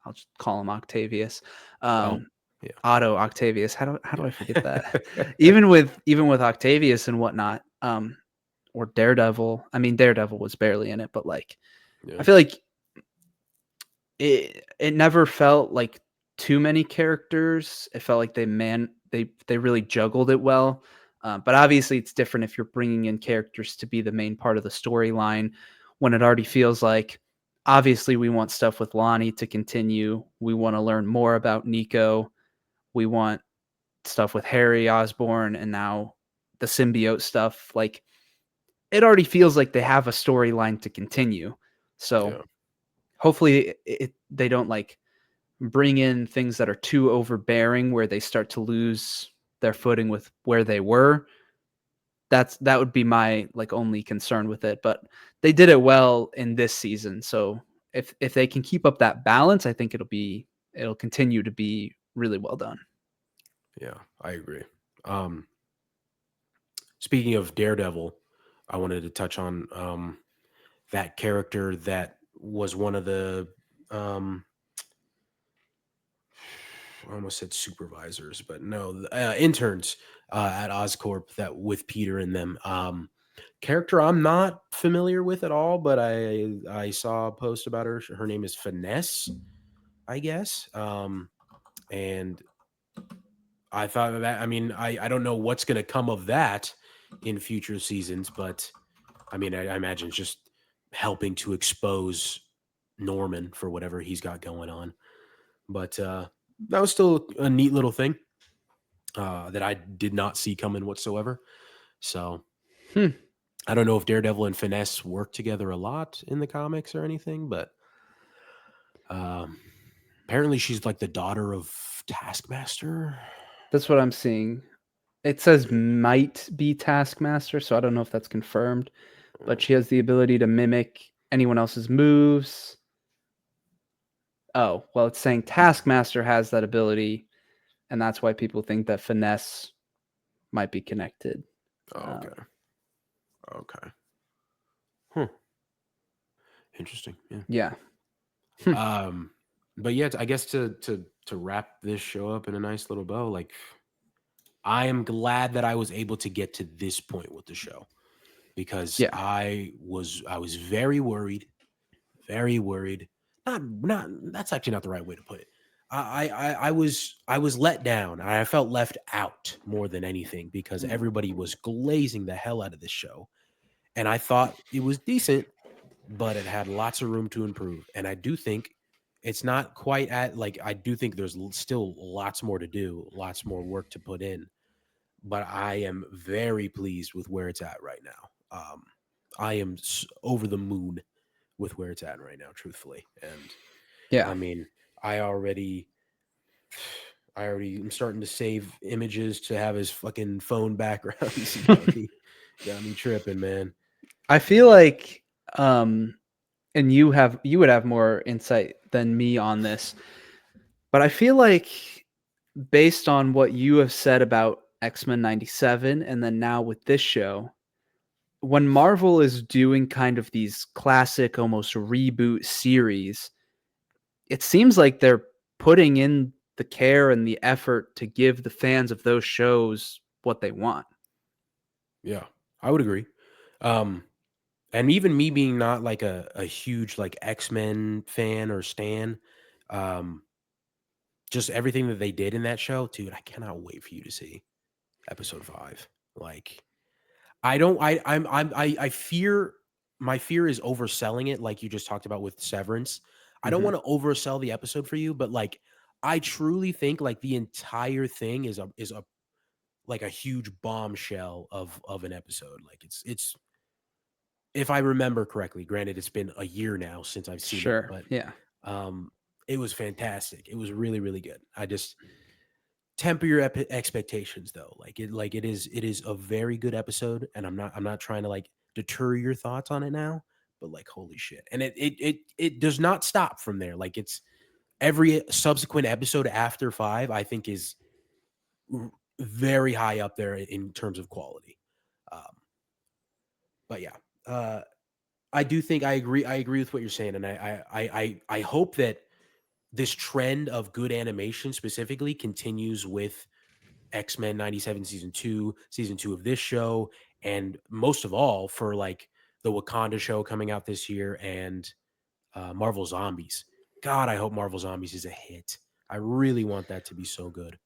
I'll just call him Octavius. Oh, Um, yeah, Otto Octavius. How do I forget yeah. that? Even with Octavius and whatnot, or Daredevil. I mean, Daredevil was barely in it, but like I Yeah, feel like it never felt like too many characters. It felt like they really juggled it well. But obviously, it's different if you're bringing in characters to be the main part of the storyline when it already feels like obviously we want stuff with Lonnie to continue. We want to learn more about Nico. We want stuff with Harry Osborn and now the symbiote stuff. Like it already feels like they have a storyline to continue. So yeah, hopefully they don't like bring in things that are too overbearing where they start to lose their footing with where they were. That would be my like only concern with it. But they did it well in this season, so if they can keep up that balance, I think it'll continue to be really well done. Yeah, I agree. Um, Speaking of Daredevil, I wanted to touch on that character that was one of the um, I almost said supervisors, but no, interns at Oscorp that with Peter in them. Character I'm not familiar with at all, but I saw a post about her. Her name is Finesse, I guess. And I thought that, I mean, I don't know what's going to come of that in future seasons, but I mean, I imagine it's just helping to expose Norman for whatever he's got going on. But that was still a neat little thing that I did not see coming whatsoever. So Hmm. I don't know if Daredevil and Finesse work together a lot in the comics or anything, but um, apparently she's like the daughter of Taskmaster. That's what I'm seeing. It says might be Taskmaster, so I don't know if that's confirmed. But she has the ability to mimic anyone else's moves. Oh, well, it's saying Taskmaster has that ability, and that's why people think that Finesse might be connected. Oh, okay. Okay. Huh. Interesting. Yeah. Yeah. Um, but yeah, I guess to wrap this show up in a nice little bow, like I am glad that I was able to get to this point with the show because Yeah. I was very worried, very worried. Not that's actually not the right way to put it. I was let down. I felt left out more than anything because everybody was glazing the hell out of this show, and I thought it was decent, but it had lots of room to improve. And I do think it's not quite at like I do think there's still lots more to do, lots more work to put in. But I am very pleased with where it's at right now. I am over the moon with where it's at right now, truthfully. And Yeah. I mean, I already, I already am starting to save images to have as fucking phone backgrounds. Got me tripping, man. I feel like and you would have more insight than me on this. But I feel like based on what you have said about X-Men 97 and then now with this show, when Marvel is doing kind of these classic almost reboot series, it seems like they're putting in the care and the effort to give the fans of those shows what they want. Yeah, I would agree. Um, and even me being not like a huge like X-Men fan or stan, um, just everything that they did in that show, dude, I cannot wait for you to see episode 5. Like I don't I fear my fear is overselling it like you just talked about with Severance. I don't Mhm. want to oversell the episode for you, but like I truly think like the entire thing is a like a huge bombshell of an episode. Like it's if I remember correctly, granted it's been a year now since I've seen it, Sure. but Yeah. um it was fantastic. It was really really good. I just temper your expectations though. It is a very good episode and I'm not trying to like deter your thoughts on it now, but like holy shit. And it does not stop from there. Like it's every subsequent episode after 5 I think is very high up there in terms of quality. Um but yeah. I do think I agree with what you're saying and I hope that this trend of good animation specifically continues with X-Men 97 season 2 of this show, and most of all for like the Wakanda show coming out this year and Marvel Zombies. God, I hope Marvel Zombies is a hit. I really want that to be so good.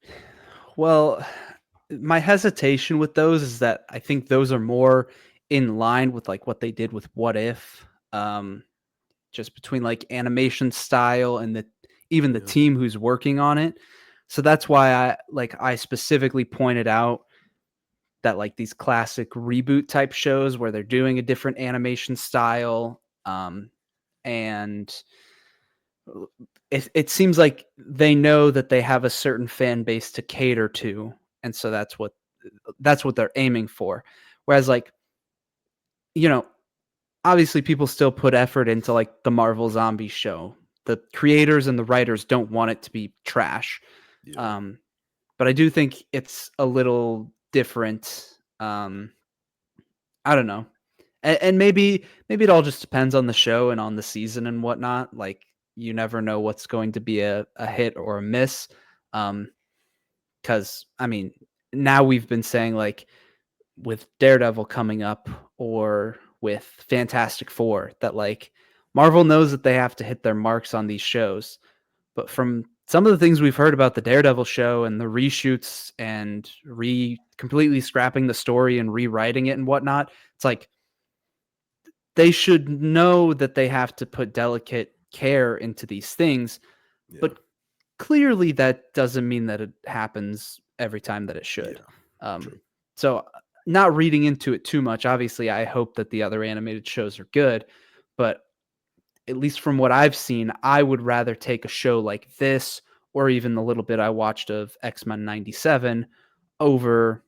Well, my hesitation with those is that I think those are more in line with like what they did with What If, just between like animation style and even the Yeah. team who's working on it. So that's why I specifically pointed out that like these classic reboot type shows where they're doing a different animation style, and it seems like they know that they have a certain fan base to cater to, and so that's what they're aiming for. Whereas like, you know, obviously people still put effort into like the Marvel Zombie show. The creators and the writers don't want it to be trash. Yeah. Um, but I do think it's a little different. I don't know. And maybe it all just depends on the show and on the season and whatnot. Like you never know what's going to be a hit or a miss. Because I mean, now we've been saying like with Daredevil coming up or with Fantastic Four that like Marvel knows that they have to hit their marks on these shows. But from some of the things we've heard about the Daredevil show and the reshoots and completely scrapping the story and rewriting it and whatnot, it's like they should know that they have to put delicate care into these things. Yeah. But clearly that doesn't mean that it happens every time that it should. Yeah. True. So not reading into it too much. Obviously, I hope that the other animated shows are good, but at least from what I've seen, I would rather take a show like this or even the little bit I watched of X-Men 97 over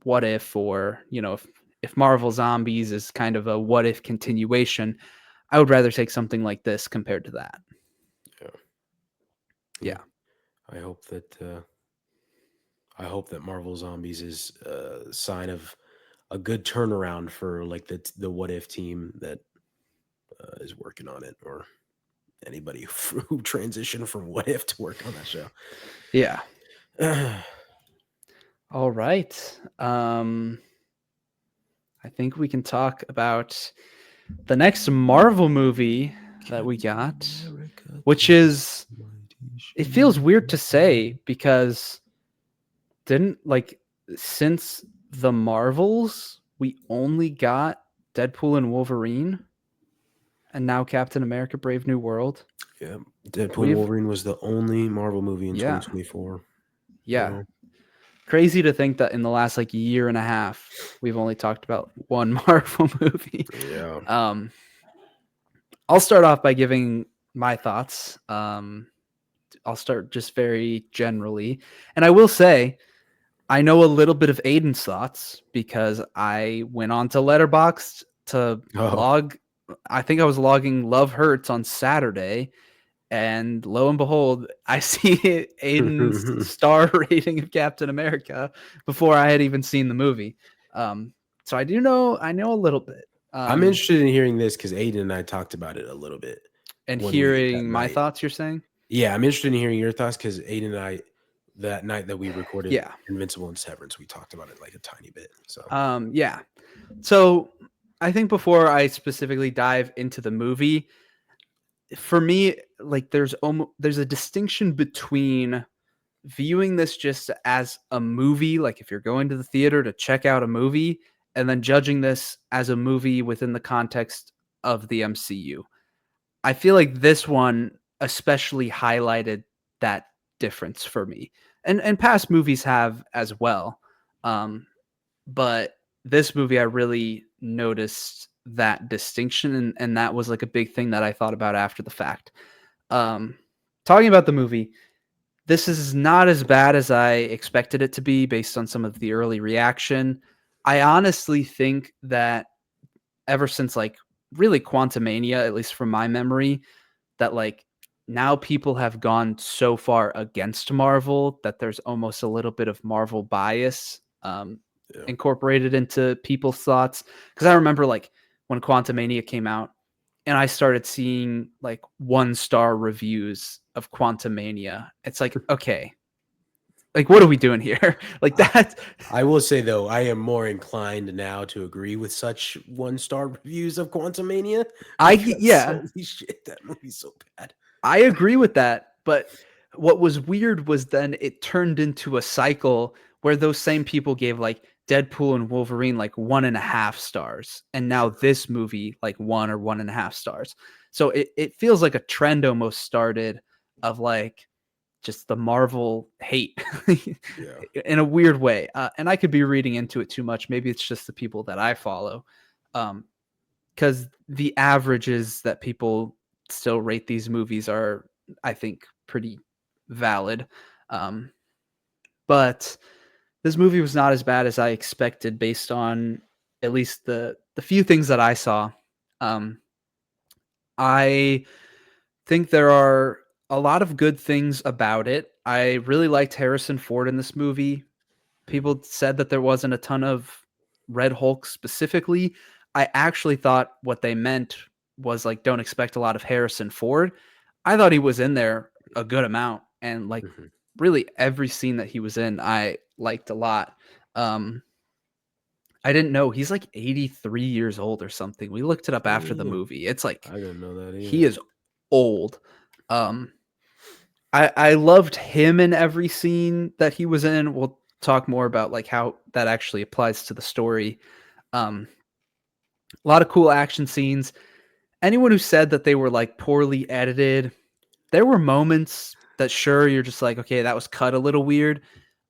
What If, or, you know, if Marvel Zombies is kind of a What If continuation, I would rather take something like this compared to that. Yeah. Yeah. I hope that Marvel Zombies is a sign of a good turnaround for like the What If team that is working on it, or anybody who transitioned from What If to work on that show. Yeah. All right. I think we can talk about the next Marvel movie that we got, which is, it feels weird to say because since the Marvels, we only got Deadpool and Wolverine, and now Captain America Brave New World. Yeah, Deadpool and Wolverine was the only Marvel movie in 2024. Yeah. Wow. Crazy to think that in the last like year and a half, we've only talked about one Marvel movie. Yeah. I'll start off by giving my thoughts. I'll start just very generally. And I will say, I know a little bit of Aiden's thoughts because I went on to Letterboxd to log. I think I was logging Love Hurts on Saturday. And lo and behold, I see Aiden's star rating of Captain America before I had even seen the movie. So I know a little bit. I'm interested in hearing this because Aiden and I talked about it a little bit. And hearing my thoughts, you're saying? Yeah, I'm interested in hearing your thoughts because Aiden and I, that night that we recorded Yeah. Invincible and Severance, we talked about it like a tiny bit. So yeah. So I think before I specifically dive into the movie, for me, like there's a distinction between viewing this just as a movie, like if you're going to the theater to check out a movie, and then judging this as a movie within the context of the MCU. I feel like this one especially highlighted that difference for me. And past movies have as well. But this movie I really noticed that distinction, and that was like a big thing that I thought about after the fact. Talking about the movie, this is not as bad as I expected it to be based on some of the early reaction. I honestly think that ever since like really Quantumania, at least from my memory, that like now people have gone so far against Marvel that there's almost a little bit of Marvel bias incorporated into people's thoughts. Because I remember like when Quantumania came out, and I started seeing like 1-star reviews of Quantumania. It's like, okay, like what are we doing here? Like that. I will say though, I am more inclined now to agree with such 1-star reviews of Quantumania. Holy shit, that movie's so bad. I agree with that, but what was weird was then it turned into a cycle where those same people gave like Deadpool and Wolverine like 1.5 stars, and now this movie like 1 or 1.5 stars. So it feels like a trend almost started of like just the Marvel hate in a weird way. And I could be reading into it too much. Maybe it's just the people that I follow. Because the averages that people still rate these movies are, I think, pretty valid. but this movie was not as bad as I expected based on at least the few things that I saw. Um, I think there are a lot of good things about it. I really liked Harrison Ford in this movie. Mhm. People said that there wasn't a ton of Red Hulk specifically. I actually thought what they meant was like don't expect a lot of Harrison Ford. I thought he was in there a good amount, and like Mhm. really every scene that he was in I liked a lot. Um I didn't know he's like 83 years old or something. We looked it up after the Dang, movie. It's like I didn't know that he either. is old. Um I loved him in every scene that he was in. We'll talk more about like how that actually applies to the story. Um, a lot of cool action scenes. Anyone who said that they were like poorly edited, there were moments that sure you're just like, okay, that was cut a little weird.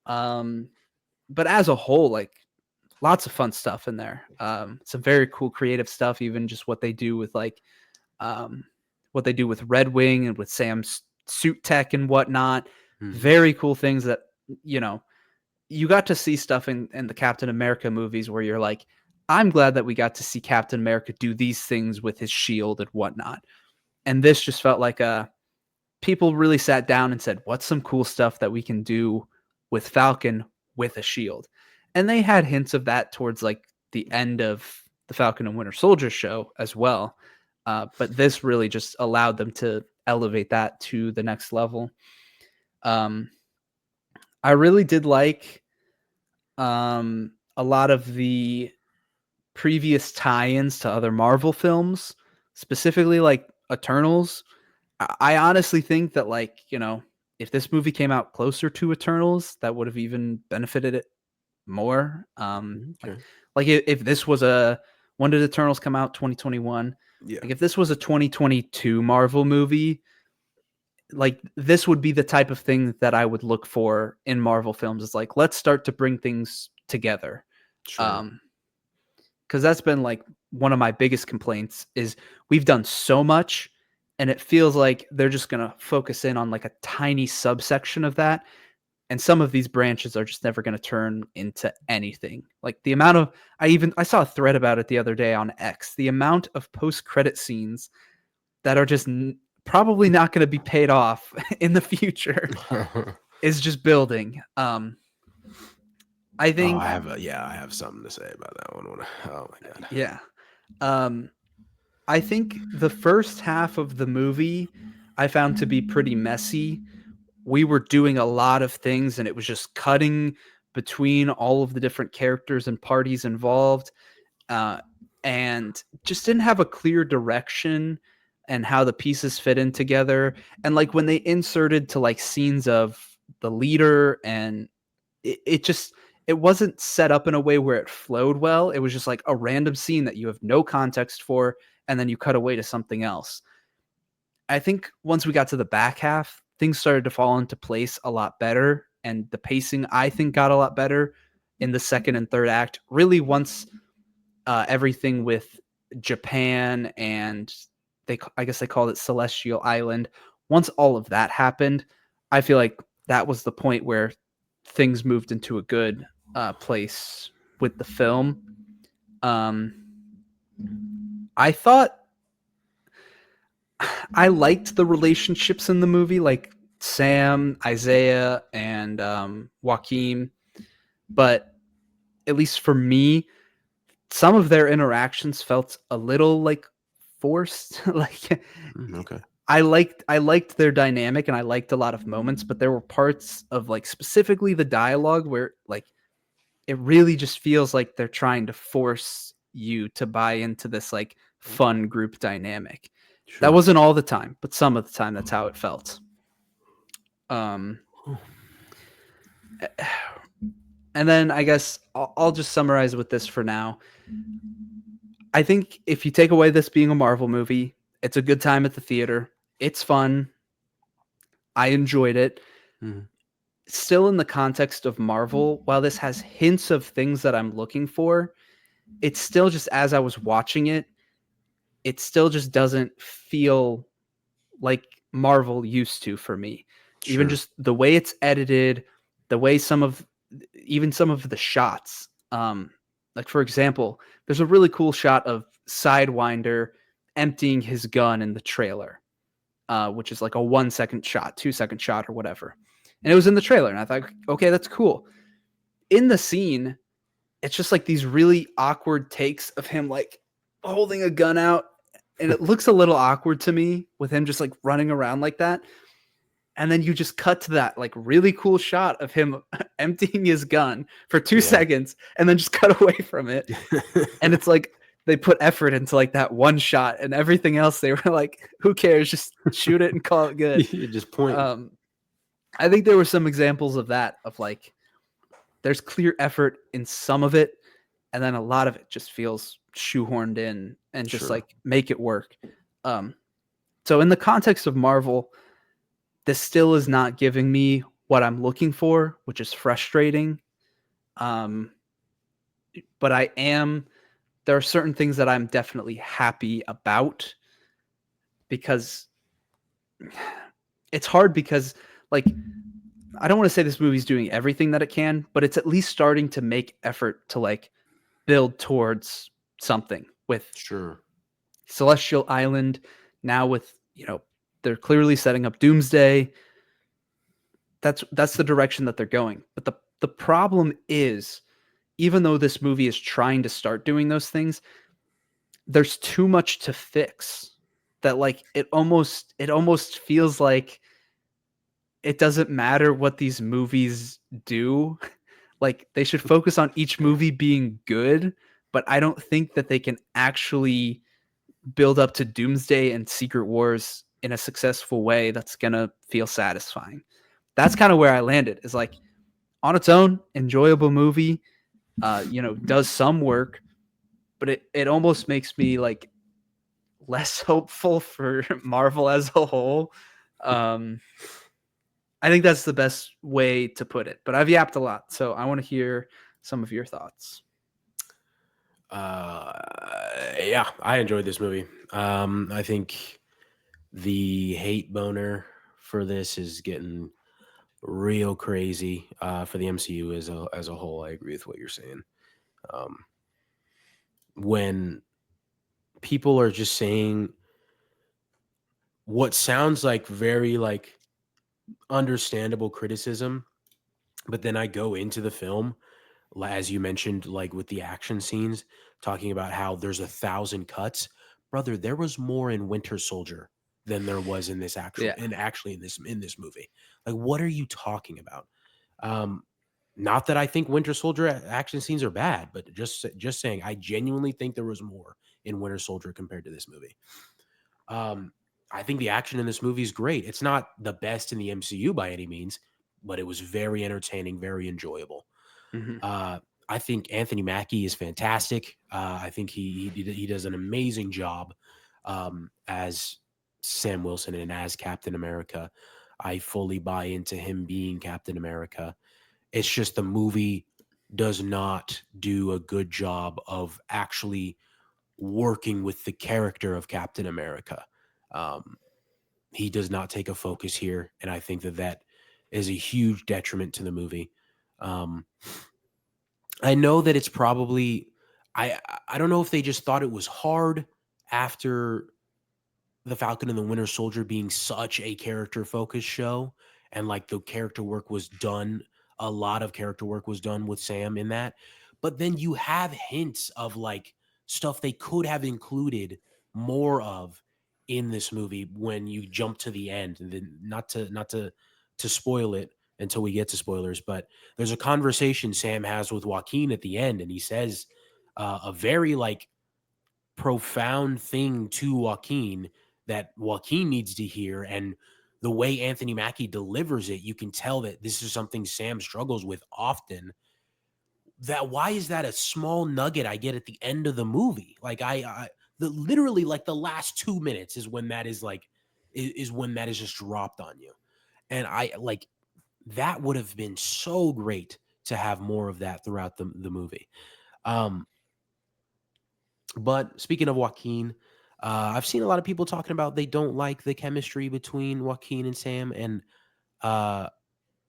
Um, but as a whole, like lots of fun stuff in there. Some very cool creative stuff, even just what they do with like um, what they do with Red Wing and with Sam's suit tech and whatnot. Mhm. Very cool things that, you know, you got to see stuff in the Captain America movies where you're like, I'm glad that we got to see Captain America do these things with his shield and whatnot. And this just felt like people really sat down and said, what's some cool stuff that we can do with Falcon with a shield? And they had hints of that towards like the end of the Falcon and Winter Soldier show as well. But this really just allowed them to elevate that to the next level. Um, I really did like a lot of the previous tie-ins to other Marvel films, specifically like Eternals. I honestly think that like, you know, if this movie came out closer to Eternals, that would have even benefited it more. Okay. Like if this was a when did Eternals come out? 2021. Yeah. Like if this was a 2022 Marvel movie, like this would be the type of thing that I would look for in Marvel films. It's like let's start to bring things together. Sure. Um because that's been like one of my biggest complaints is we've done so much and it feels like they're just going to focus in on like a tiny subsection of that, and some of these branches are just never going to turn into anything. Like the amount of I saw a thread about it the other day on X, the amount of post credit scenes that are just probably not going to be paid off in the future is just building. I Oh, think I have something to say about that one. Oh my god. yeah. um I think the first half of the movie I found to be pretty messy. We were doing a lot of things and it was just cutting between all of the different characters and parties involved, uh, and just didn't have a clear direction and how the pieces fit in together. And like when they inserted to like scenes of the leader and it just it wasn't set up in a way where it flowed well. It was just like a random scene that you have no context for, and then you cut away to something else. I think once we got to the back half, things started to fall into place a lot better, and the pacing I think got a lot better in the second and third act. Really, once everything with Japan and I guess they called it Celestial Island. Once all of that happened, I feel like that was the point where things moved into a good place with the film. Um, I thought I liked the relationships in the movie, like Sam, Isaiah, and Joaquin. But at least for me, some of their interactions felt a little like forced. Like Okay. I liked their dynamic and I liked a lot of moments, but there were parts of like specifically the dialogue where like it really just feels like they're trying to force you to buy into this like fun group dynamic. That Sure. wasn't all the time, but some of the time that's how it felt. Um, and then I guess I'll just summarize with this for now. I think if you take away this being a Marvel movie, it's a good time at the theater. It's fun. I enjoyed it. Mhm. Still in the context of Marvel, while this has hints of things that I'm looking for, it's still just as I was watching it, it still just doesn't feel like Marvel used to for me. Even Sure. just the way it's edited, the way even some of the shots, like for example, there's a really cool shot of Sidewinder emptying his gun in the trailer, which is like a 1 second shot, 2 second shot, or whatever. And it was in the trailer, and I thought, okay, that's cool. In the scene, it's just like these really awkward takes of him like holding a gun out, and it looks a little awkward to me with him just like running around like that. And then you just cut to that like really cool shot of him emptying his gun for two Yeah. seconds and then just cut away from it. And it's like they put effort into like that one shot, and everything else they were like, who cares? Just shoot it and call it good. You just point. I think there were some examples of that, of like there's clear effort in some of it, and then a lot of it just feels shoehorned in and just Sure. like make it work. So in the context of Marvel, this still is not giving me what I'm looking for, which is frustrating. But there are certain things that I'm definitely happy about, because it's hard because like I don't want to say this movie's doing everything that it can, but it's at least starting to make effort to like build towards something with Sure. Celestial Island. Now with, they're clearly setting up Doomsday. That's the direction that they're going. But the problem is, even though this movie is trying to start doing those things, there's too much to fix, that like it almost feels like it doesn't matter what these movies do. Like they should focus on each movie being good, but I don't think that they can actually build up to Doomsday and Secret Wars in a successful way that's gonna feel satisfying. That's kind of where I landed. Is like, on its own, enjoyable movie, does some work, but it almost makes me like less hopeful for Marvel as a whole. I think that's the best way to put it, but I've yapped a lot, so I want to hear some of your thoughts. Yeah, I enjoyed this movie. I think the hate boner for this is getting real crazy for the MCU as a whole. I agree with what you're saying. Um, when people are just saying what sounds like very like understandable criticism, but then I go into the film, as you mentioned, like with the action scenes, talking about how there's 1,000 cuts. Brother, there was more in Winter Soldier than there was in this Yeah. actually in this movie. Like, what are you talking about? Um, Not that I think Winter Soldier action scenes are bad, but just saying, I genuinely think there was more in Winter Soldier compared to this movie. I think the action in this movie is great. It's not the best in the MCU by any means, but it was very entertaining, very enjoyable. Mm-hmm. I think Anthony Mackie is fantastic. I think he does an amazing job as Sam Wilson and as Captain America. I fully buy into him being Captain America. It's just the movie does not do a good job of actually working with the character of Captain America. Um, he does not take a focus here, and I think that is a huge detriment to the movie. Um, I know that it's probably I don't know if they just thought it was hard after the Falcon and the Winter Soldier being such a character focused show, and like the character work was done, a lot of character work was done with Sam in that. But then you have hints of like stuff they could have included more of in this movie when you jump to the end. And then not to spoil it until we get to spoilers, but there's a conversation Sam has with Joaquin at the end, and he says a very like profound thing to Joaquin that Joaquin needs to hear. And the way Anthony Mackie delivers it, you can tell that this is something Sam struggles with often. That why is that a small nugget I get at the end of the movie? Like literally like the last 2 minutes is when that is like is when that is just dropped on you. And I like that would have been so great to have more of that throughout the movie. Um, But speaking of Joaquin, I've seen a lot of people talking about they don't like the chemistry between Joaquin and Sam, and uh,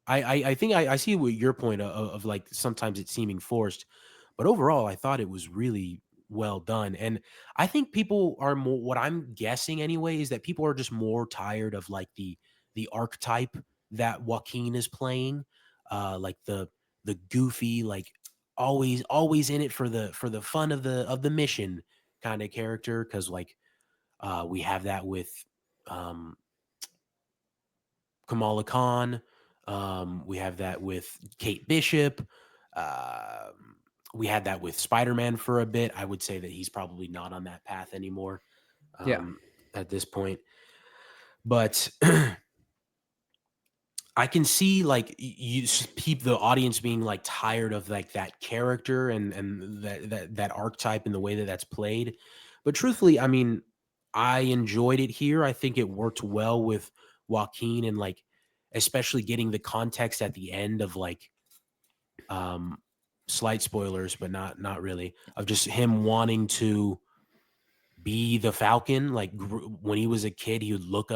I think I see what your point of like sometimes it seeming forced, but overall I thought it was really well done. And I think people are more, what I'm guessing anyway, is that people are just more tired of like the archetype that Joaquin is playing, like the goofy, like always in it for the fun of the mission kind of character. Because like we have that with um Kamala Khan. We have that with Kate Bishop. Um, we had that with Spider-Man for a bit. I would say that he's probably not on that path anymore Yeah. at this point. But I can see like keep the audience being like tired of like that character and that archetype and the way that that's played. But truthfully, I mean, I enjoyed it here. I think it worked well with Joaquin, and like especially getting the context at the end of like um slight spoilers, but not really, of just him wanting to be the Falcon. Like when he was a kid, he'd look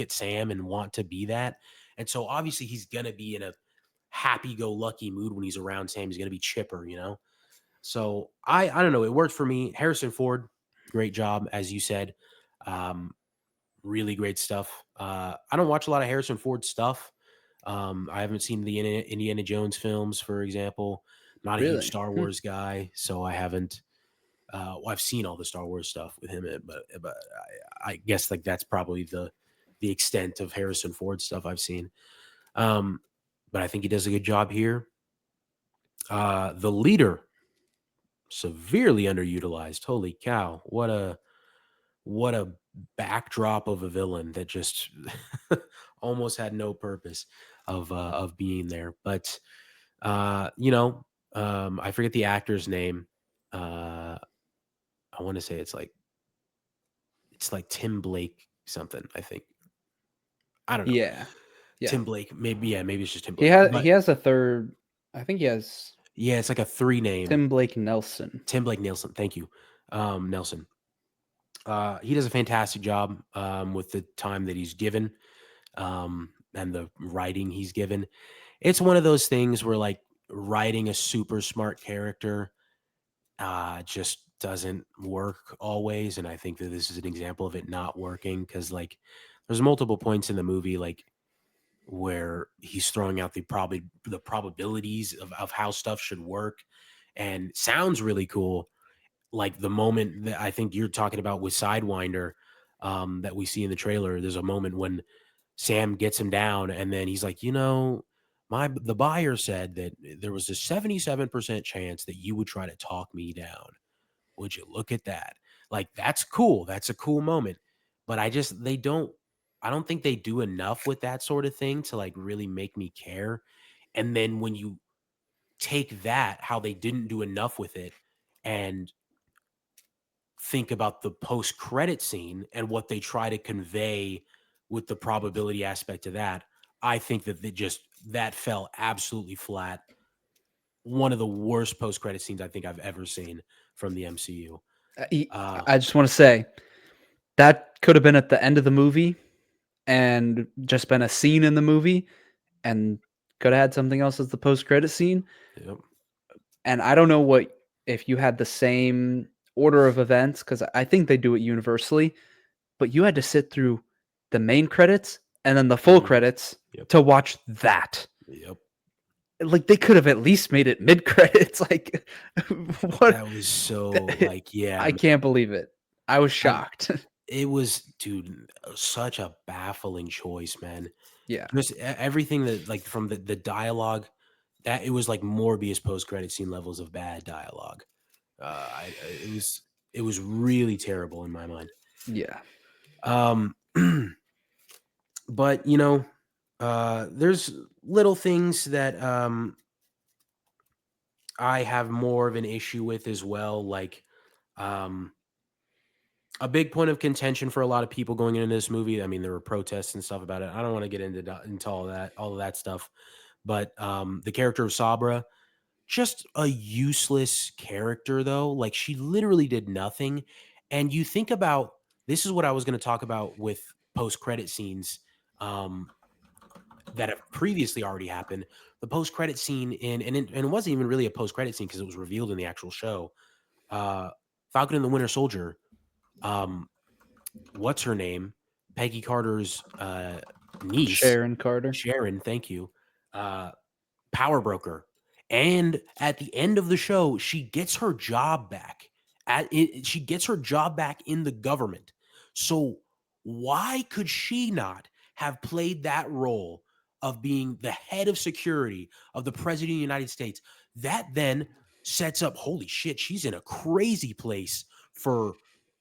at Sam and want to be that. And so obviously he's gonna be in a happy-go-lucky mood when he's around Sam. He's gonna be chipper, you know. So I don't know. It worked for me. Harrison Ford, great job, as you said. Um, really great stuff. I don't watch a lot of Harrison Ford stuff. I haven't seen the Indiana Jones films, for example. Not a huge Really? Star Hmm. Wars guy, so I haven't. Well, I've seen all the Star Wars stuff with him, but I guess like that's probably the extent of Harrison Ford stuff I've seen. Um, but I think he does a good job here. The leader, severely underutilized. Holy cow! What a backdrop of a villain that just almost had no purpose of being there. But you know, I forget the actor's name. Uh, I want to say it's like Tim Blake something. I think I don't know. Yeah. Yeah. Tim Blake, maybe, yeah, maybe it's just Tim He Blake. has But he has a third. I think he has yeah, it's like a three name. Tim Blake Nelson. Tim Blake Nelson. Thank you, Nelson. He does a fantastic job with the time that he's given and the writing he's given. It's one of those things where like writing a super smart character just doesn't work always, and I think that this is an example of it not working because like there's multiple points in the movie like where he's throwing out the probabilities of how stuff should work and sounds really cool, like the moment that I think you're talking about with Sidewinder, that we see in the trailer. There's a moment when Sam gets him down, and then he's like, you know, the buyer said that there was a 77% chance that you would try to talk me down. Would you look at that? Like that's cool. That's a cool moment. But I don't think they do enough with that sort of thing to like really make me care. And then when you take that, how they didn't do enough with it, and think about the post credit scene and what they try to convey with the probability aspect of that, I think that that fell absolutely flat. One of the worst post credit scenes I think I've ever seen from the MCU. Uh, I just want to say that could have been at the end of the movie and just been a scene in the movie and could have had something else as the post credit scene. yep. And I don't know what if you had the same order of events because I think they do it universally, but you had to sit through the main credits and then the full Mhm. credits Yep. to watch that. Yep. Like they could have at least made it mid credits. Like what? That was so like, yeah, I can't believe it. I was I shocked. it was, dude, such a baffling choice, man. Yeah. Just everything that like from the dialogue, that it was like Morbius post credit scene levels of bad dialogue. It was really terrible in my mind. Yeah. Um, but you know, there's little things that I have more of an issue with as well. Like, um, a big point of contention for a lot of people going into this movie. I mean, there were protests and stuff about it. I don't want to get into all of that stuff. But the character of Sabra, just a useless character though. Like she literally did nothing. And you think about, this is what I was going to talk about with post credit scenes. Um, that have previously already happened. The post credit scene and it wasn't even really a post credit scene because it was revealed in the actual show. Uh, Falcon and the Winter Soldier. Um, what's her name? Peggy Carter's niece, Sharon Carter. Sharon. Thank you. Uh, Power broker. And at the end of the show, she gets her job back. She gets her job back in the government. So why could she not have played that role of being the head of security of the president of the United States? That then sets up, holy shit, she's in a crazy place for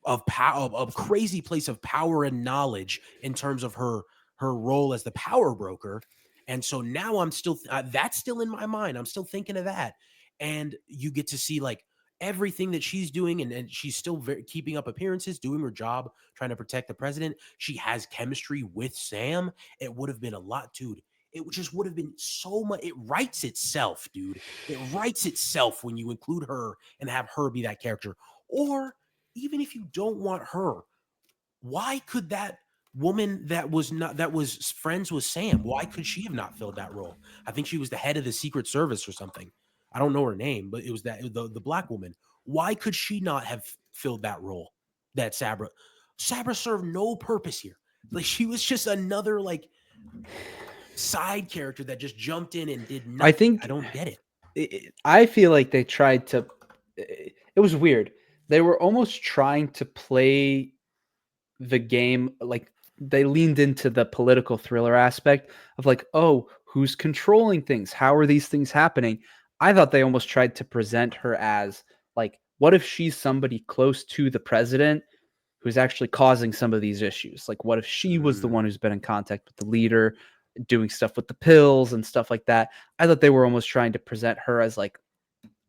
of power, of crazy place of power and knowledge in terms of her role as the power broker. And so now I'm still that's still in my mind. I'm still thinking of that. And you get to see like everything that she's doing, and she's still keeping up appearances, doing her job, trying to protect the president. She has chemistry with Sam. It would have been a lot, dude. It just would have been so much. It writes itself, dude. It writes itself when you include her and have her be that character. Or even if you don't want her, why could that woman that was friends with Sam, why could she have not filled that role? I think she was the head of the Secret Service or something. I don't know her name, but it was the black woman. Why could she not have filled that role? That Sabra served no purpose here. Like she was just another like side character that just jumped in and did I nothing. I think don't get it. I feel like they tried to. It was weird. They were almost trying to play the game like they leaned into the political thriller aspect of like, oh, who's controlling things? How are these things happening? I thought they almost tried to present her as like, what if she's somebody close to the president who's actually causing some of these issues? Like, what if she was the one who's been in contact with the leader, doing stuff with the pills and stuff like that? I thought they were almost trying to present her as like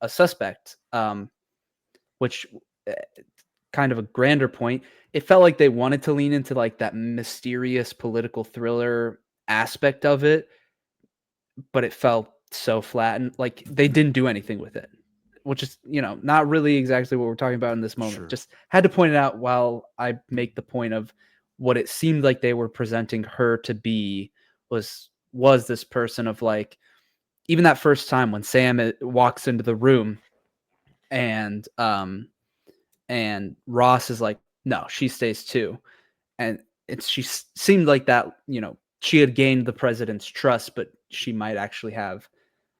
a suspect, which uh, kind of a grander point. It felt like they wanted to lean into like that mysterious political thriller aspect of it, but it felt so flat and like they didn't do anything with it, which is, not really exactly what we're talking about in this moment. Sure. Just had to point it out while I make the point of what it seemed like they were presenting her to be was this person of like, even that first time when Sam walks into the room and Ross is like, no, she stays too. And she seemed like that, she had gained the president's trust, but she might actually have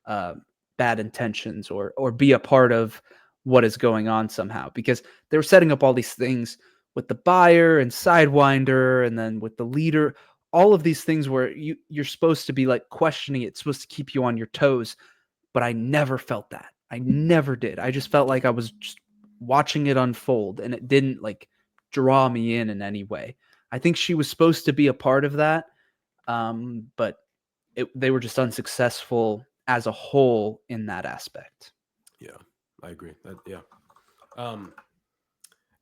uh, bad intentions or be a part of what is going on somehow, because they were setting up all these things with the buyer and Sidewinder and then with the leader, all of these things where you're supposed to be like questioning it. It's supposed to keep you on your toes, but I never felt that. I never did. I just felt like I was just watching it unfold and it didn't like draw me in any way. I think she was supposed to be a part of that, but they were just unsuccessful as a whole in that aspect. Yeah, I agree. Yeah. Um,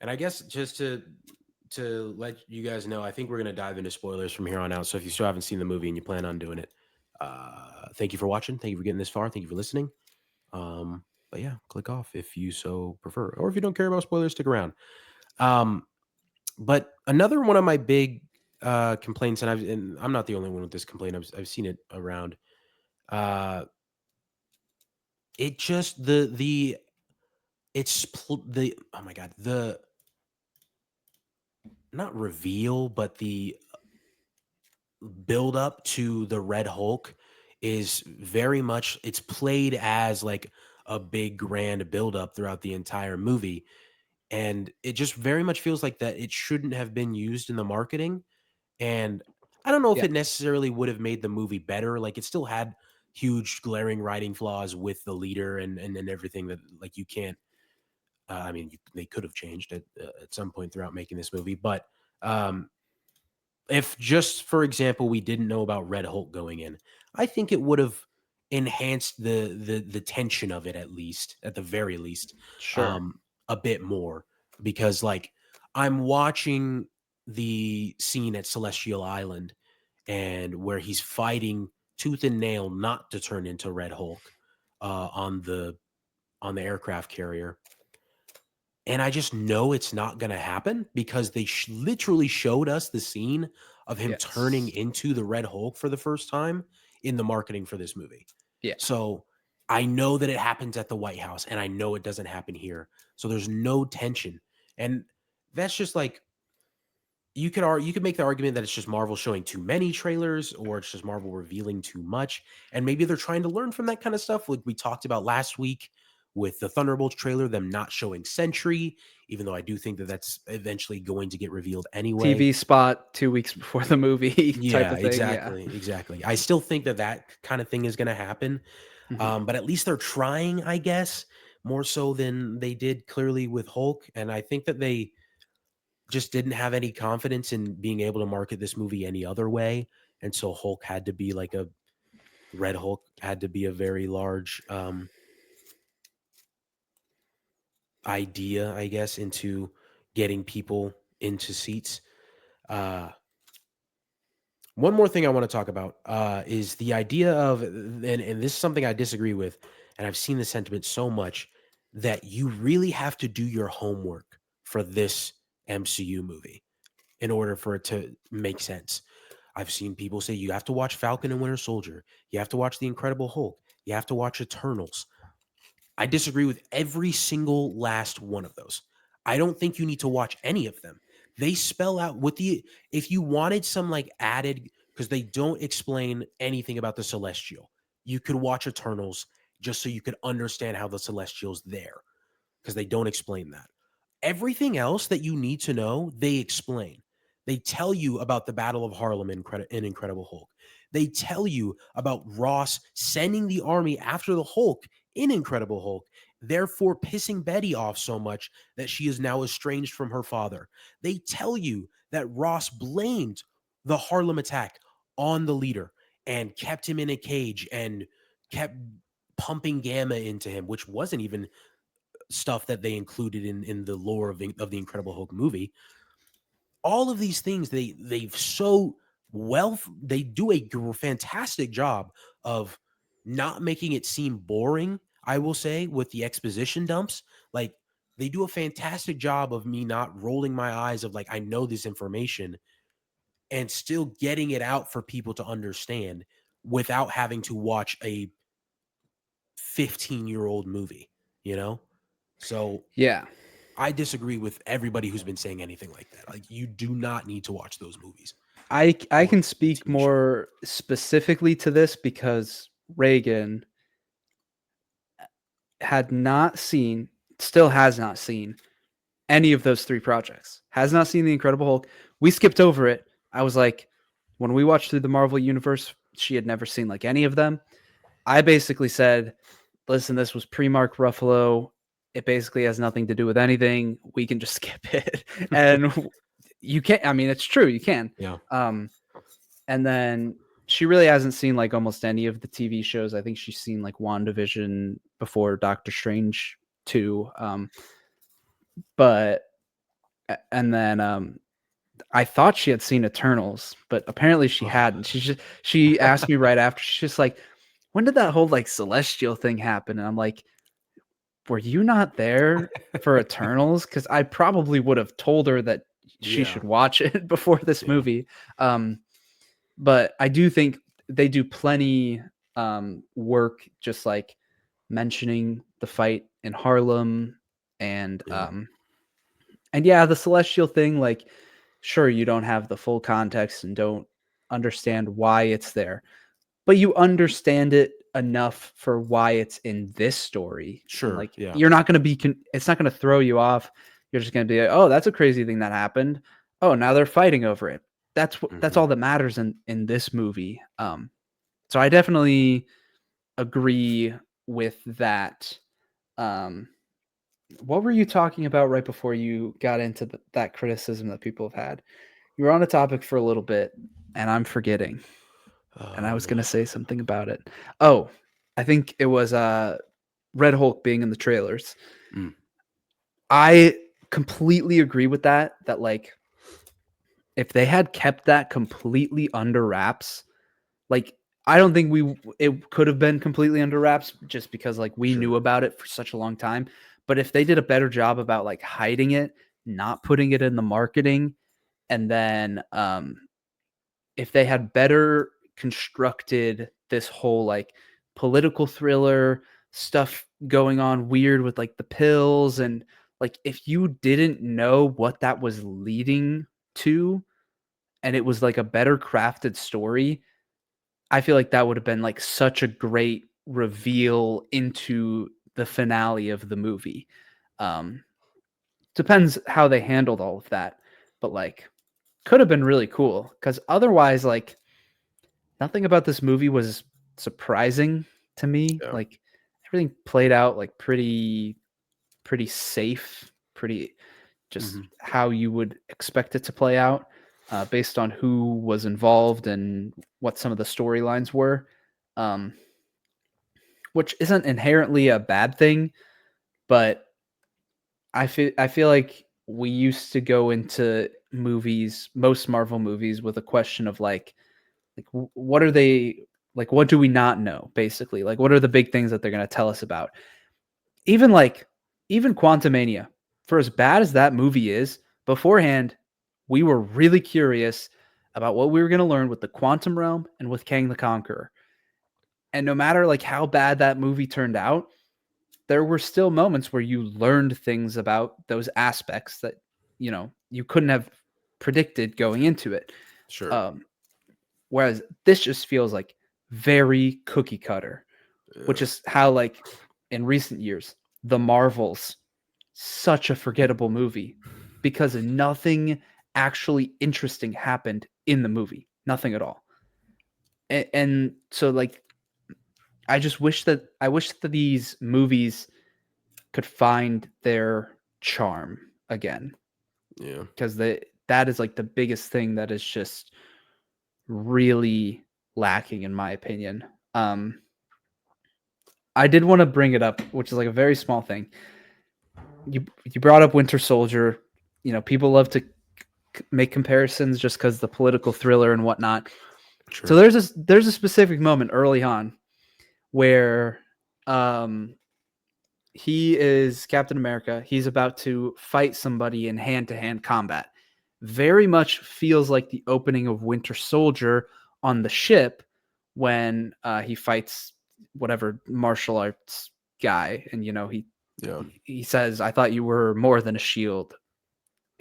and I guess just to let you guys know, I think we're gonna dive into spoilers from here on out. So if you still haven't seen the movie and you plan on doing it, thank you for watching. Thank you for getting this far. Thank you for listening. But yeah, click off if you so prefer, or if you don't care about spoilers, stick around. Um, but another one of my big complaints, and I'm not the only one with this complaint. I've seen it around. Uh, it just the it's the oh my god, the not reveal, but the build up to the Red Hulk is very much, it's played as like a big grand build up throughout the entire movie, and it just very much feels like that it shouldn't have been used in the marketing. And I don't know if Yeah. it necessarily would have made the movie better. Like it still had huge glaring writing flaws with the leader and everything that like you can't I mean, they could have changed at some point throughout making this movie, but um, if just for example we didn't know about Red Hulk going in, I think it would have enhanced the tension of it, at least at the very least, Sure. um, a bit more, because like I'm watching the scene at Celestial Island and where he's fighting tooth and nail not to turn into Red Hulk on the aircraft carrier. And I just know it's not going to happen because they literally showed us the scene of him turning Yes. into the Red Hulk for the first time in the marketing for this movie. Yeah. So I know that it happens at the White House and I know it doesn't happen here. So there's no tension. And that's just like, you could make the argument that it's just Marvel showing too many trailers or it's just Marvel revealing too much. And maybe they're trying to learn from that kind of stuff. Like we talked about last week with the Thunderbolts trailer, them not showing Sentry, even though I do think that that's eventually going to get revealed anyway. TV spot 2 weeks before the movie type Yeah, of thing. Yeah. exactly. Exactly. I still think that that kind of thing is going to happen. Mhm. But at least they're trying, I guess, more so than they did clearly with Hulk. And I think that they just didn't have any confidence in being able to market this movie any other way. And so Hulk had to be like a Red Hulk had to be a very large idea, I guess, into getting people into seats. Uh, one more thing I want to talk about is the idea of, and this is something I disagree with, and I've seen the sentiment so much that you really have to do your homework for this MCU movie in order for it to make sense. I've seen people say you have to watch Falcon and Winter Soldier, you have to watch The Incredible Hulk, you have to watch Eternals. I disagree with every single last one of those. I don't think you need to watch any of them. They spell out what the if you wanted some like added because they don't explain anything about the Celestial. You could watch Eternals just so you could understand how the Celestial's there because they don't explain that. Everything else that you need to know, they explain. They tell you about the Battle of Harlem in Incredible Hulk. They tell you about Ross sending the army after the Hulk in Incredible Hulk, therefore pissing Betty off so much that she is now estranged from her father. They tell you that Ross blamed the Harlem attack on the leader and kept him in a cage and kept pumping gamma into him, which wasn't even stuff that they included in the lore of the Incredible Hulk movie. All of these things they've so well they do a fantastic job of not making it seem boring. I will say with the exposition dumps, like they do a fantastic job of me not rolling my eyes of like I know this information and still getting it out for people to understand without having to watch a 15-year-old movie, you know? So Yeah. I disagree with everybody who's been saying anything like that. Like, you do not need to watch those movies I or can the speak TV show. more specifically to this because Reagan had not seen, still has not seen any of those three projects. Has not seen The Incredible Hulk. We skipped over it. I was like, when we watched through the Marvel Universe, she had never seen like any of them. I basically said, listen, this was pre Mark Ruffalo. It basically has nothing to do with anything. We can just skip it. And you can't, I mean, it's true. You can. Yeah. Um, and then she really hasn't seen like almost any of the TV shows. I think she's seen like WandaVision before Doctor Strange 2. But and then I thought she had seen Eternals, but apparently she hadn't. She asked me right after. She's just like, when did that whole like celestial thing happen? And I'm like, were you not there for Eternals? Because I probably would have told her that she Yeah. should watch it before this Yeah. movie. But I do think they do plenty work just like mentioning the fight in Harlem Yeah. and yeah, the celestial thing, like sure you don't have the full context and don't understand why it's there, but you understand it enough for why it's in this story. And Sure. like Yeah. you're not going to be it's not going to throw you off. You're just going to be like, "Oh, that's a crazy thing that happened. Oh, now they're fighting over it." That's Hmm. all that matters in this movie. So I definitely agree with that. Um what were you talking about right before you got into that criticism that people have had? You were on a topic for a little bit and I'm forgetting. And I was Um, going to say something about it. Oh, I think it was Red Hulk being in the trailers. mm, I completely agree with that like if they had kept that completely under wraps, like I don't think it could have been completely under wraps just because like we knew sure. about it for such a long time. But if they did a better job about like hiding it, not putting it in the marketing, and then if they had better constructed this whole like political thriller stuff going on weird with like the pills, and like if you didn't know what that was leading to and it was like a better crafted story, I feel like that would have been like such a great reveal into the finale of the movie. Um, Depends how they handled all of that, but like could have been really cool because otherwise, like nothing about this movie was surprising to me. Yeah. Like everything played out like pretty safe, pretty just Hmm. how you would expect it to play out, based on who was involved and what some of the storylines were, um, which isn't inherently a bad thing. But I feel like we used to go into movies, most Marvel movies, with a question of like what are they, like what do we not know, basically, like what are the big things that they're going to tell us about. Even like even Quantumania, for as bad as that movie is, beforehand, we were really curious about what we were going to learn with the quantum realm and with Kang the Conqueror. And no matter like how bad that movie turned out, there were still moments where you learned things about those aspects that, you couldn't have predicted going into it. Sure. Um, Whereas this just feels like very cookie cutter, which Yeah. is how like in recent years, The Marvels, such a forgettable movie because nothing actually interesting happened in the movie. Nothing at all. And so like I wish that these movies could find their charm again, Yeah. because that is like the biggest thing that is just really lacking in my opinion. Um I did want to bring it up, which is like a very small thing. You brought up Winter Soldier. People love to make comparisons just because the political thriller and whatnot. So Sure. there's a specific moment early on where um he is Captain America. He's about to fight somebody in hand to hand combat. Very much feels like the opening of Winter Soldier on the ship when he fights whatever martial arts guy, and Yeah. he says, "I thought you were more than a shield."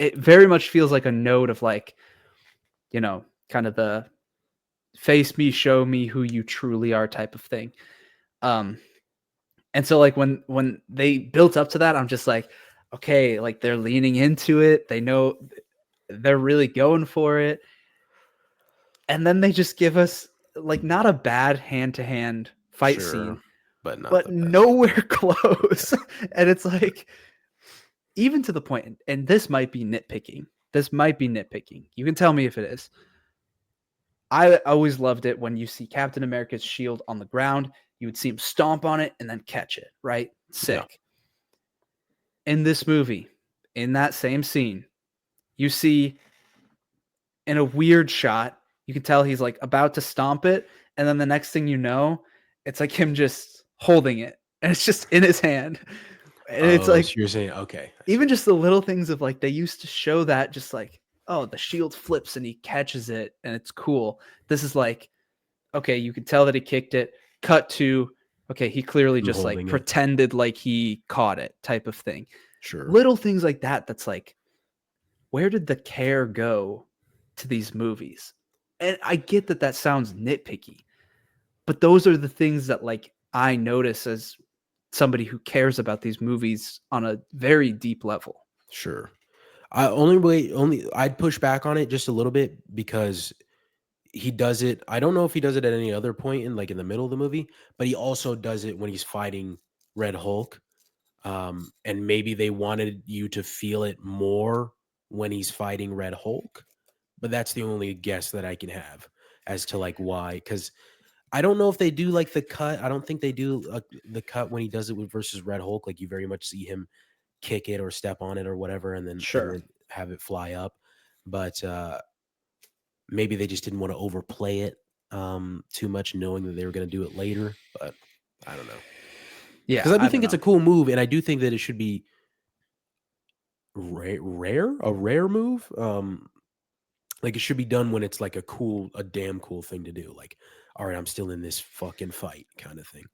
It very much feels like a note of like, kind of the face me, show me who you truly are type of thing. Um, And so like when they built up to that, I'm just like, okay, like they're leaning into it. They know they're really going for it. And then they just give us like not a bad hand-to-hand fight Sure. scene, But not but the best. nowhere Yeah. close. And it's like even to the point, and this might be nitpicking. This might be nitpicking. You can tell me if it is. I always loved it when you see Captain America's shield on the ground, you would see him stomp on it and then catch it, right? Yeah. Sick. In this movie, in that same scene, you see in a weird shot, you can tell he's like about to stomp it, and then the next thing you know, it's like him just holding it, and it's just in his hand. And it's Oh, so like you're saying okay, I even see. just the little things of like they used to show that just like, oh, the shield flips and he catches it and it's cool. This is like, okay, you can tell that he kicked it. Cut to, okay, he clearly I'm just like holding it. pretended like he caught it type of thing. Sure. Little things like that. That's like, where did the care go to these movies? And I get that that sounds nitpicky, but those are the things that like I notice as somebody who cares about these movies on a very deep level. Sure. I only I'd push back on it just a little bit because he does it. I don't know if he does it at any other point in like in the middle of the movie, but he also does it when he's fighting Red Hulk. And maybe they wanted you to feel it more when he's fighting Red Hulk, but that's the only guess that I can have as to like why. Because I don't know if they do like the cut. I don't think they do the cut when he does it with versus Red Hulk. Like you very much see him kick it or step on it or whatever, and Sure. then have it fly up. But maybe they just didn't want to overplay it too much, knowing that they were going to do it later. But I don't know. Yeah, because I do I don't think it's a know. cool move, and I do think that it should be a rare move. Like it should be done when it's like a damn cool thing to do. Like, all right, I'm still in this fucking fight, kind of thing.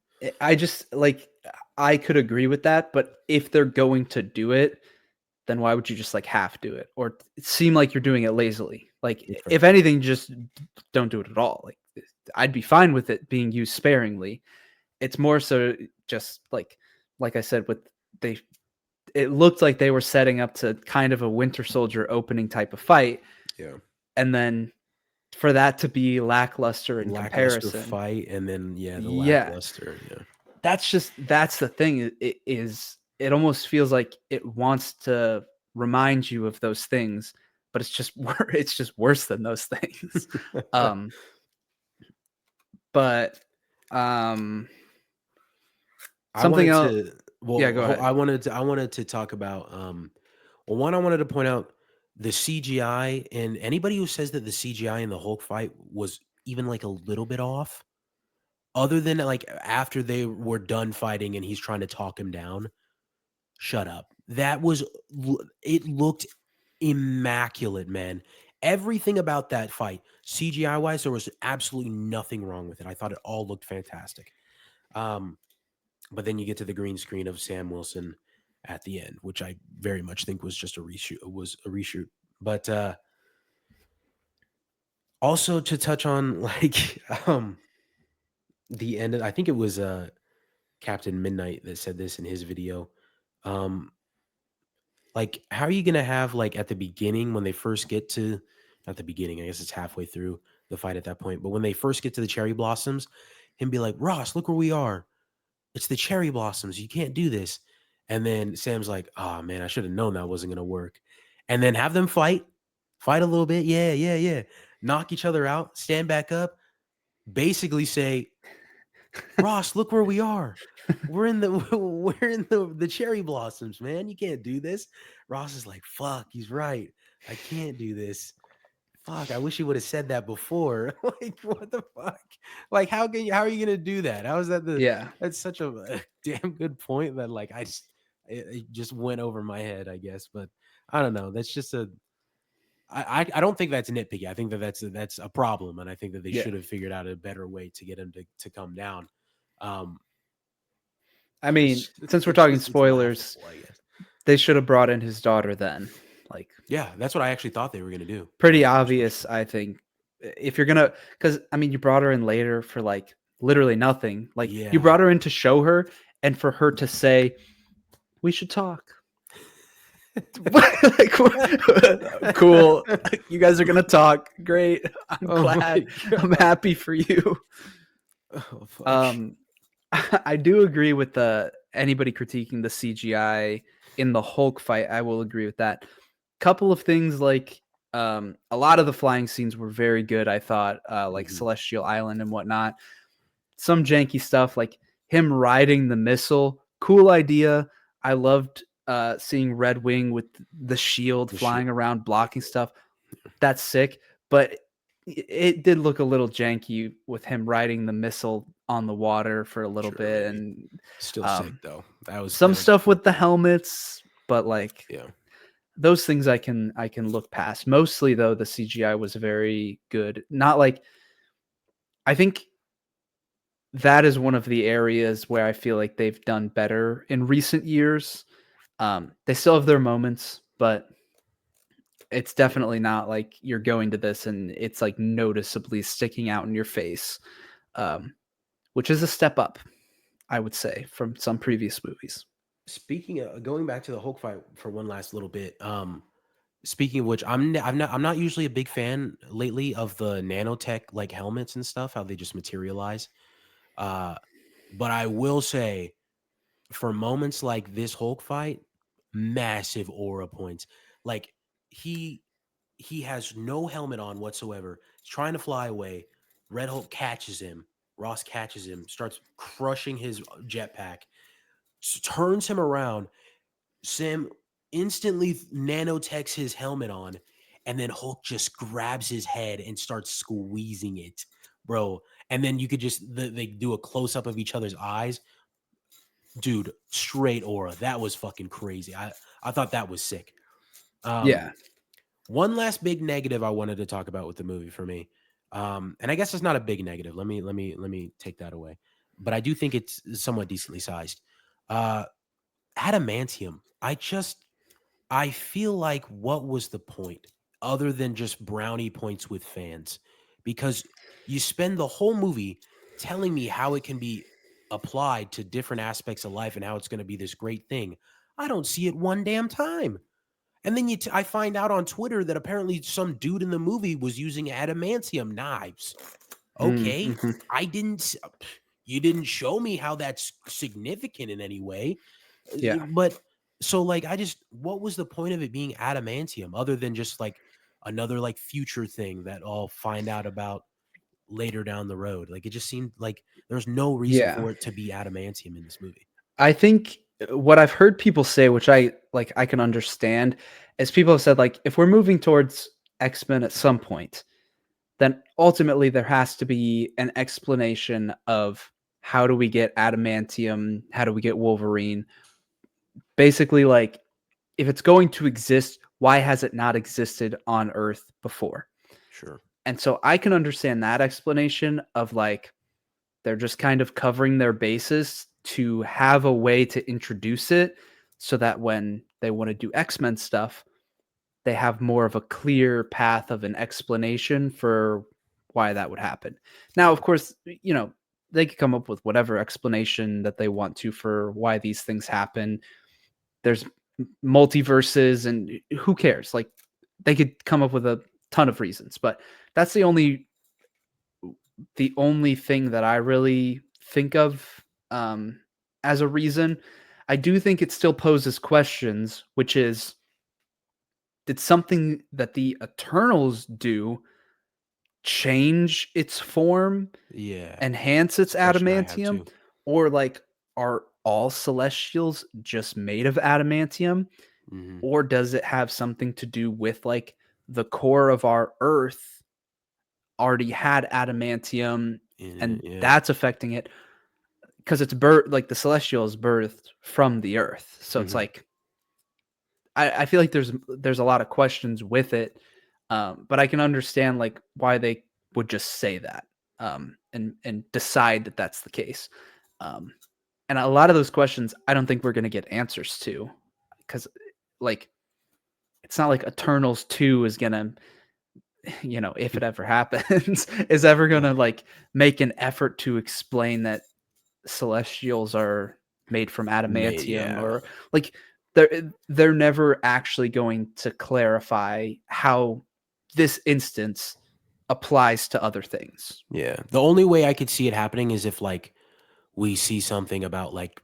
I just like I could agree with that, but if they're going to do it, then why would you just like half do it or seem like you're doing it lazily? Like That's fair. if anything, just don't do it at all. Like I'd be fine with it being used sparingly. It's more so just like I said, with they it looked like they were setting up to kind of a Winter Soldier opening type of fight, Yeah, and then for that to be lackluster in lackluster comparison. fight, and then the Yeah, lackluster. Yeah, that's the thing. It almost feels like it wants to remind you of those things, but it's just it's just worse than those things. Um, but um, I something wanted else. to. Yeah, go Well, ahead. I wanted to talk about. Well, one, I wanted to point out the CGI, and anybody who says that the CGI in the Hulk fight was even like a little bit off, other than like after they were done fighting and he's trying to talk him down. Shut up. It looked immaculate, man. Everything about that fight, CGI wise, there was absolutely nothing wrong with it. I thought it all looked fantastic. Um, but then you get to the green screen of Sam Wilson at the end, which I very much think was just a reshoot. Was a reshoot. But also to touch on like the end, I think it was Captain Midnight that said this in his video. Um, like, how are you gonna have like at the beginning when they first get to, not the beginning, I guess it's halfway through the fight at that point, but when they first get to the cherry blossoms, him be like, Ross, look where we are. It's the cherry blossoms. You can't do this. And then Sam's like, oh man, I should have known that wasn't gonna work. And then have them fight a little bit. Yeah, yeah, yeah. Knock each other out, stand back up, basically say, Ross, look where we are. We're in the we're in the cherry blossoms, man. You can't do this. Ross is like, fuck, he's right. I can't do this. Fuck, I wish he would have said that before. Like, what the fuck? Like, how are you gonna do that? How is that Yeah, that's such a damn good point that like it just went over my head, I guess. But I don't know. That's just a I don't think that's nitpicky. I think that that's a problem, and I think that they yeah. should have figured out a better way to get him to come down. Um, I mean, since we're it's talking just it's spoilers, laughable, I guess. they should have brought in his daughter then. Like, Yeah, that's what I actually thought they were gonna do. pretty I was pretty obvious, sure. I think. If you're gonna, because I mean, you brought her in later for like literally nothing. Like, you Yeah. brought her in to show her, and for her to say, "We should talk." Like, cool. You guys are gonna talk. Great. I'm Oh my glad. I'm god. happy for you. Oh fuck. Um, I do agree with the anybody critiquing the CGI in the Hulk fight. I will agree with that. Couple of things like a lot of the flying scenes were very good. I thought like Mhm. Celestial Island and whatnot. Some janky stuff like him riding the missile. Cool idea. I loved seeing Red Wing with the shield The shit. flying around blocking stuff. That's sick. But it did look a little janky with him riding the missile on the water for a little Sure, bit, maybe. and Still sick um, though. some That was stuff cool. with the helmets. But like Yeah. those things, I can look past. Mostly though, the CGI was very good. Not like I think that is one of the areas where I feel like they've done better in recent years. They still have their moments, but it's Yeah. definitely not like you're going to this and it's like noticeably sticking out in your face, um, which is a step up, I would say, from some previous movies. Speaking of going back to the Hulk fight for one last little bit, speaking of which, I'm not usually a big fan lately of the nanotech like helmets and stuff, how they just materialize. Uh, but I will say, for moments like this Hulk fight, massive aura points. Like he he has no helmet on whatsoever. He's trying to fly away. Red Hulk catches him. Ross catches him, starts crushing his jetpack, turns him around. Sam instantly nanotechs his helmet on, and then Hulk just grabs his head and starts squeezing it, bro. And then you could just they do a close up of each other's eyes. dude, straight aura. That was fucking crazy. I thought that was sick. Yeah. One last big negative I wanted to talk about with the movie for me, and I guess it's not a big negative. Let me take that away. But I do think it's somewhat decently sized. Uh, adamantium. I feel like what was the point other than just brownie points with fans? Because you spend the whole movie telling me how it can be applied to different aspects of life and how it's going to be this great thing. I don't see it one damn time. And then I find out on Twitter that apparently some dude in the movie was using adamantium knives. Okay, Mm-hmm. I didn't. You didn't show me how that's significant in any way. Yeah. But so like what was the point of it being adamantium other than just like another like future thing that I'll find out about later down the road? Like it just seemed like there's no reason Yeah. for it to be adamantium in this movie. I think what I've heard people say, which I can understand, is people have said like if we're moving towards X-Men at some point, then ultimately there has to be an explanation of how do we get adamantium, how do we get Wolverine? Basically, like if it's going to exist, why has it not existed on Earth before? Sure. And so I can understand that explanation of like they're just kind of covering their bases to have a way to introduce it so that when they want to do X-Men stuff, they have more of a clear path of an explanation for why that would happen. Now, of Yeah. course, they could come up with whatever explanation that they want to for why these things happen. There's multiverses and who cares? Like they could come up with a ton of reasons, but that's the only thing that I really think of um, as a reason. I do think it still poses questions, which is did something that the Eternals do change its form, Yeah. enhance its It's a question I had adamantium, too. or like are all celestials just made of adamantium, Hmm. or does it have something to do with like the core of our Earth already had adamantium In it, and yeah. that's affecting it because it's birth like the celestial is birthed from the earth. So it's Hmm. like I feel like there's a lot of questions with it, but I can understand like why they would just say that and decide that that's the case. Um, and a lot of those questions I don't think we're gonna get answers to because like it's not like Eternals 2 is gonna if it ever happens, is ever Yeah. gonna like make an effort to explain that celestials are made from adamantium Yeah. or like they're never actually going to clarify how this instance applies to other things. Yeah. The only way I could see it happening is if like we see something about like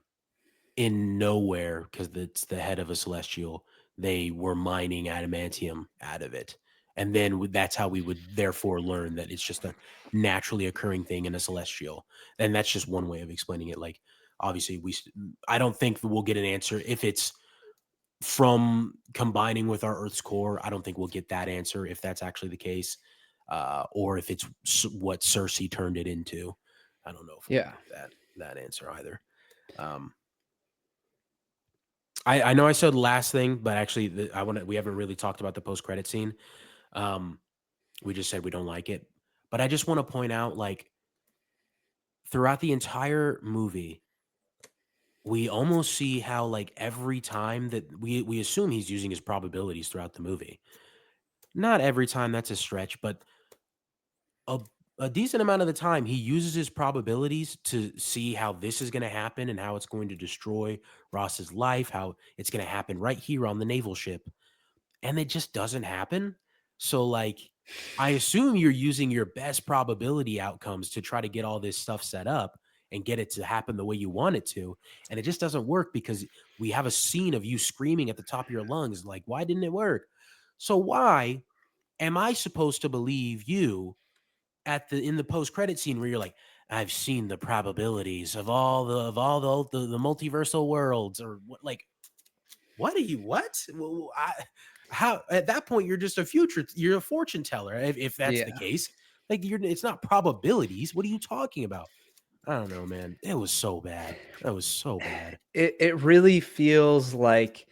in nowhere because it's the head of a celestial. They were mining adamantium out of it, and then that's how we would therefore learn that it's just a naturally occurring thing in a celestial. And that's just one way of explaining it. Like, obviously, I don't think that we'll get an answer if it's from combining with our Earth's core. I don't think we'll get that answer if that's actually the case, or if it's what Cersei turned it into. I don't know if we'll Yeah. get that answer either. Um, I know I said last thing, but actually, we haven't really talked about the post credit scene. Um, we just said we don't like it, but I just want to point out, like, throughout the entire movie, we almost see how, like, every time that we assume he's using his probabilities throughout the movie. Not every time, that's a stretch, but a a decent amount of the time, he uses his probabilities to see how this is going to happen and how it's going to destroy Ross's life, how it's going to happen right here on the naval ship, and it just doesn't happen. So, like, I assume you're using your best probability outcomes to try to get all this stuff set up and get it to happen the way you want it to. And it just doesn't work because we have a scene of you screaming at the top of your lungs, like, why didn't it work? So, why am I supposed to believe you in the post credit scene where you're like, I've seen the probabilities of all the multiversal worlds, or what? Like, what are you? What? Well, how at that point you're a fortune teller if that's the Yeah. case. Like, it's not probabilities. What are you talking about? I don't know, man. It was so bad. That was so bad. It really feels like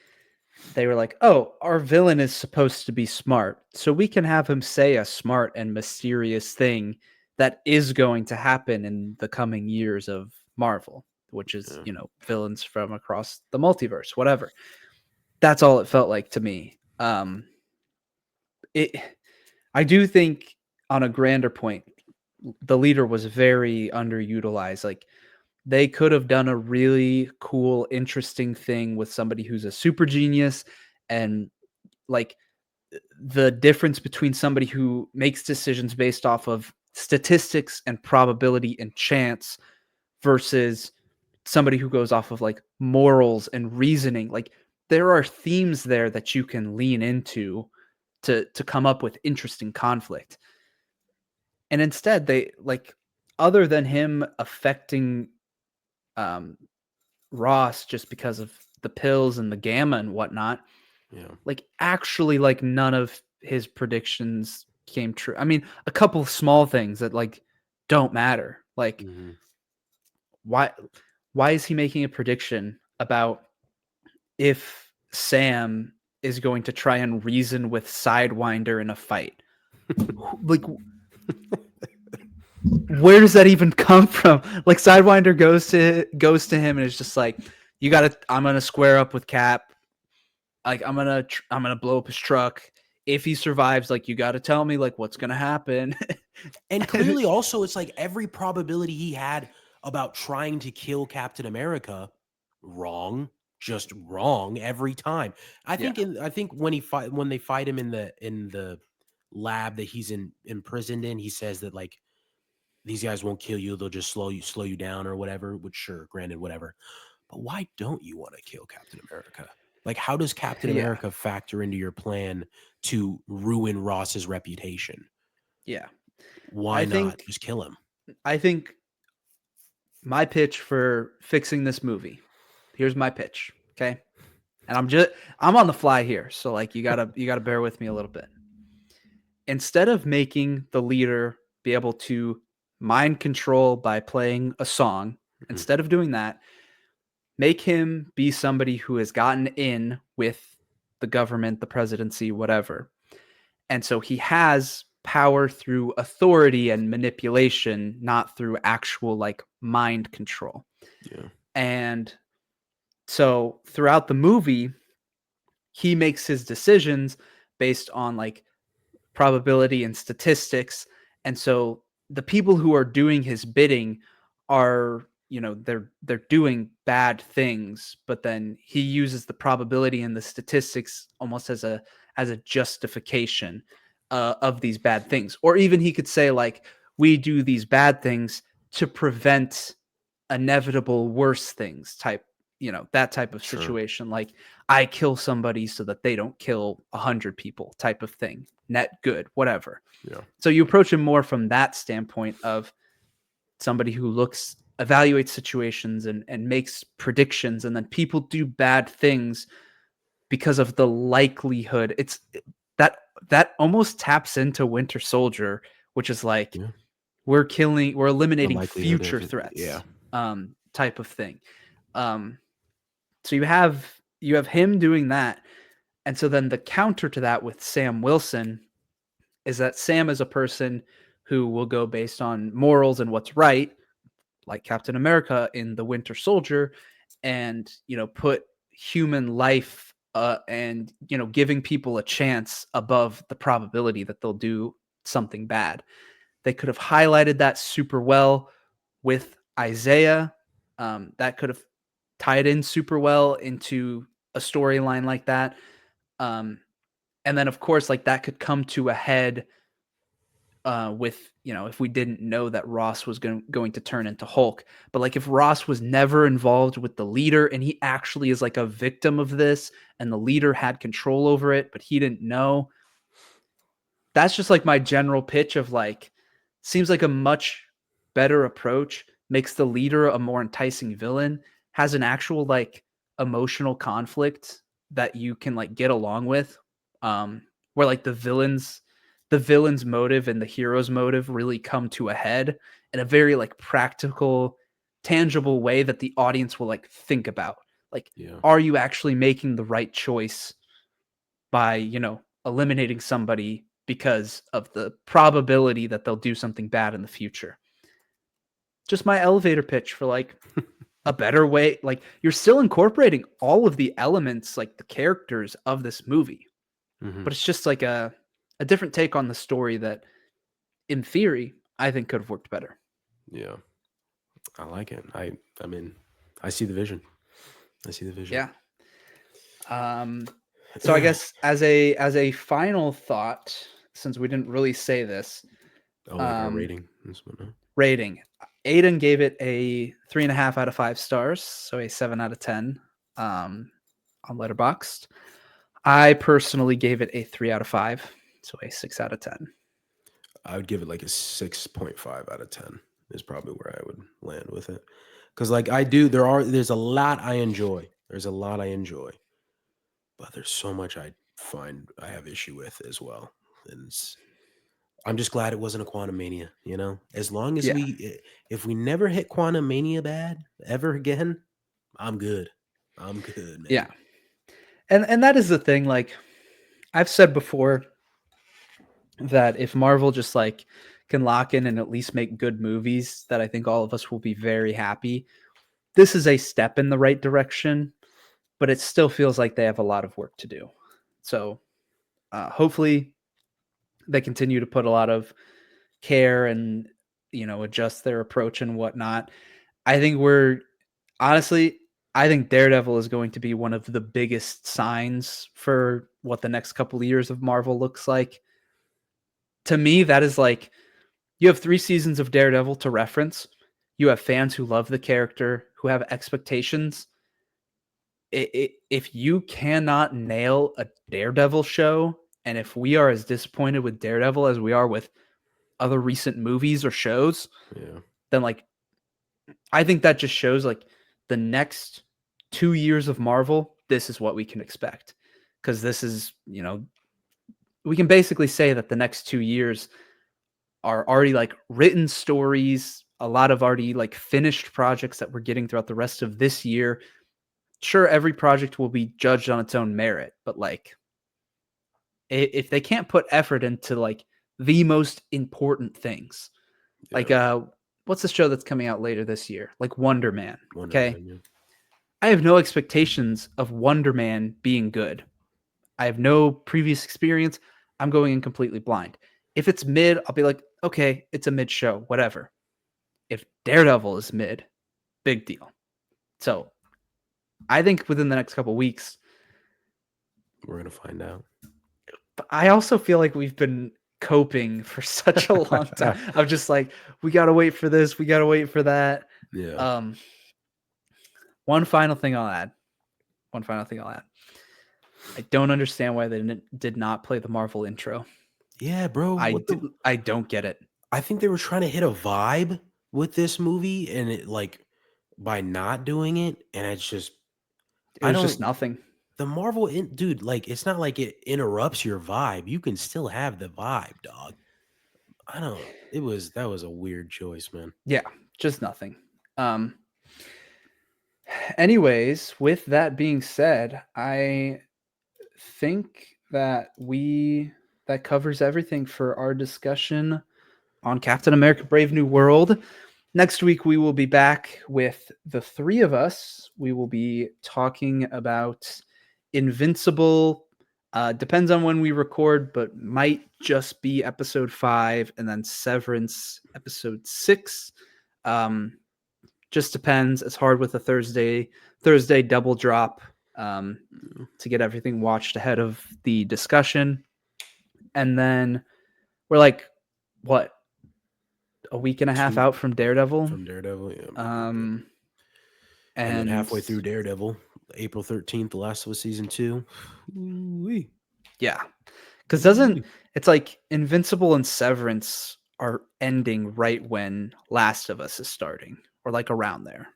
they were like, "Oh, our villain is supposed to be smart, so we can have him say a smart and mysterious thing that is going to happen in the coming years of Marvel, which is, Yeah. villains from across the multiverse, whatever." That's all it felt like to me. It I do think on a grander point, the leader was very underutilized. Like they could have done a really cool, interesting thing with somebody who's a super genius and like the difference between somebody who makes decisions based off of statistics and probability and chance versus somebody who goes off of like morals and reasoning. Like there are themes there that you can lean into to come up with interesting conflict. And instead they like other than him affecting um Ross just because of the pills and the gamma and whatnot, Yeah. like actually like none of his predictions came true. I mean, a couple of small things that like don't matter. Like Hmm. why why is he making a prediction about if Sam is going to try and reason with Sidewinder in a fight? Like where does that even come from? Like Sidewinder goes to him and is just like, you got to I'm going to square up with Cap. Like I'm gonna blow up his truck. If he survives, like you got to tell me like what's gonna happen. And clearly, also, it's like every probability he had about trying to kill Captain America, wrong, just wrong every time. Yeah, I think when they fight him in the lab that he's imprisoned in, he says that like these guys won't kill you, they'll just slow you down or whatever. Which sure, granted, whatever. But why don't you want to kill Captain America? Like, how does Captain yeah, America factor into your plan to ruin Ross's reputation? yeah. Why I not think just kill him? I think my pitch for fixing this movie. Here's my pitch, okay? And I'm on the fly here, so like you gotta bear with me a little bit. Instead of making the leader be able to mind control by playing a song, Mm, instead of doing that, make him be somebody who has gotten in with the government, the presidency, whatever. And so he has power through authority and manipulation, not through actual like mind control. yeah, And so throughout the movie, he makes his decisions based on like probability and statistics. And so the people who are doing his bidding are, they're doing bad things, but then he uses the probability and the statistics almost as a justification of these bad things. Or even he could say like, we do these bad things to prevent inevitable worse things type, that type of sure, situation. Like I kill somebody so that they don't kill 100 people type of thing. Net good, whatever. yeah, So you approach him more from that standpoint of somebody who evaluates situations and makes predictions, and then people do bad things because of the likelihood. It's that that almost taps into Winter Soldier, which is like yeah. we're The eliminating likelihood future of it, yeah, threats, type of thing. Um, so you have him doing that, and so then the counter to that with Sam Wilson is that Sam is a person who will go based on morals and what's right, like Captain America in The Winter Soldier, and put human life and giving people a chance above the probability that they'll do something bad. They could have highlighted that super well with Isaiah. That could have tied in super well into a storyline like that. Um, and then, of course, like that could come to a head with if we didn't know that Ross was going to turn into Hulk. But like if Ross was never involved with the leader and he actually is like a victim of this and the leader had control over it, but he didn't know, that's just like my general pitch of like seems like a much better approach, makes the leader a more enticing villain, has an actual like emotional conflict that you can like get along with, where like the villain's motive and the hero's motive really come to a head in a very like practical, tangible way that the audience will like think about. Like, Yeah. are you actually making the right choice by, eliminating somebody because of the probability that they'll do something bad in the future? Just my elevator pitch for like a better way. Like, you're still incorporating all of the elements, like the characters of this movie, Hmm. but it's just like a different take on the story that, in theory, I think could have worked better. Yeah. I like it. I mean, I see the vision. I see the vision. Yeah. Um, so I guess as a final thought, since we didn't really say this, Oh, like our um, rating and whatnot. rating. Aiden gave it a 3.5 out of 5 stars, so a 7 out of 10 on Letterboxd. I personally gave it a 3 out of 5, so a 6 out of 10. I would give it like a 6.5 out of 10 is probably where I would land with it. Cause like I do, there's a lot I enjoy. There's a lot I enjoy, but there's so much I find I have issue with as well. And I'm just glad it wasn't a Quantum Mania, you know? As long as Yeah, if we never hit Quantum Mania bad ever again, I'm good. I'm good, yeah, man. and that is the thing. Like I've said before, that if Marvel just like can lock in and at least make good movies, that I think all of us will be very happy. This is a step in the right direction, but it still feels like they have a lot of work to do. So hopefully they continue to put a lot of care and adjust their approach and whatnot. I think we're honestly, I think Daredevil is going to be one of the biggest signs for what the next couple of years of Marvel looks like. To me, that is like, you have 3 seasons of Daredevil to reference. You have fans who love the character, who have expectations. If you cannot nail a Daredevil show, and if we are as disappointed with Daredevil as we are with other recent movies or shows, Yeah. then like I think that just shows like the next 2 years of Marvel, this is what we can expect. Because this is, we can basically say that the next 2 years are already like written stories, a lot of already like finished projects that we're getting throughout the rest of this year. Sure, every project will be judged on its own merit, but like if they can't put effort into like the most important things, like Yeah. what's the show that's coming out later this year? Like Wonder Man. Wonder Okay. Man, yeah. I have no expectations of Wonder Man being good. I have no previous experience. I'm going in completely blind. If it's mid, I'll be like, okay, it's a mid show, whatever. If Daredevil is mid, big deal. So I think within the next couple of weeks, We're gonna find out. but I also feel like we've been coping for such a long time. I'm just like, we gotta wait for this, we gotta wait for that. Yeah. Um, one final thing I'll add. One final thing I'll add. I don't understand why they did not play the Marvel intro. Yeah, bro. I don't get it. I think they were trying to hit a vibe with this movie and it like by not doing it, and it's just It I was just don't nothing. the dude, like it's not like it interrupts your vibe. You can still have the vibe, dog. I don't that was a weird choice, man. Yeah, just nothing. Um, anyways, with that being said, I think that covers everything for our discussion on Captain America Brave New World. Next week we will be back with the three of us. We will be talking about Invincible. Depends on when we record, but might just be episode 5 and then Severance episode 6. Um, just depends. It's hard with a Thursday double drop to get everything watched ahead of the discussion. And then we're like, what, a week and a half Two out from Daredevil? from Daredevil, yeah. Um, And then and halfway through Daredevil, April 13th, The Last of Us season 2. Ooh-wee. yeah, because doesn't Ooh-wee. it's like Invincible and Severance are ending right when Last of Us is starting, or like around there.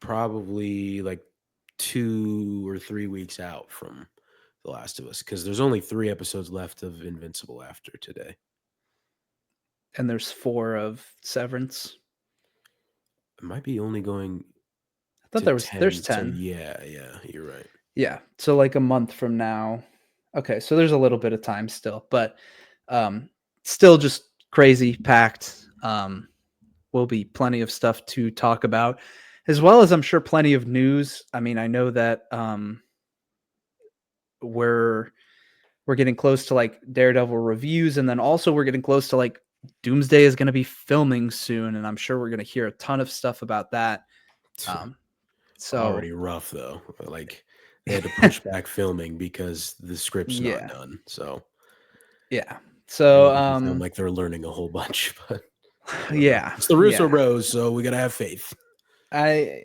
Probably like 2 or 3 weeks out from The Last of Us because there's only 3 episodes left of Invincible after today. and there's 4 of Severance. It might be only going I thought to there's 10. So 10. yeah, you're right. Yeah, so like a month from now. Okay, so there's a little bit of time still, but um, still just crazy packed. Will be plenty of stuff to talk about, as well as I'm sure plenty of news. I mean, I know that we're we're getting close to like Daredevil reviews, and then also we're getting close to like Doomsday is going to be filming soon, and I'm sure we're going to hear a ton of stuff about that. Um, so Already rough though. Like they had to push back filming because the script's not yeah, done. So yeah. it So doesn't sound like they're learning a whole bunch, but I don't know. yeah, It's the Russo yeah. Bros, so we gotta have faith. I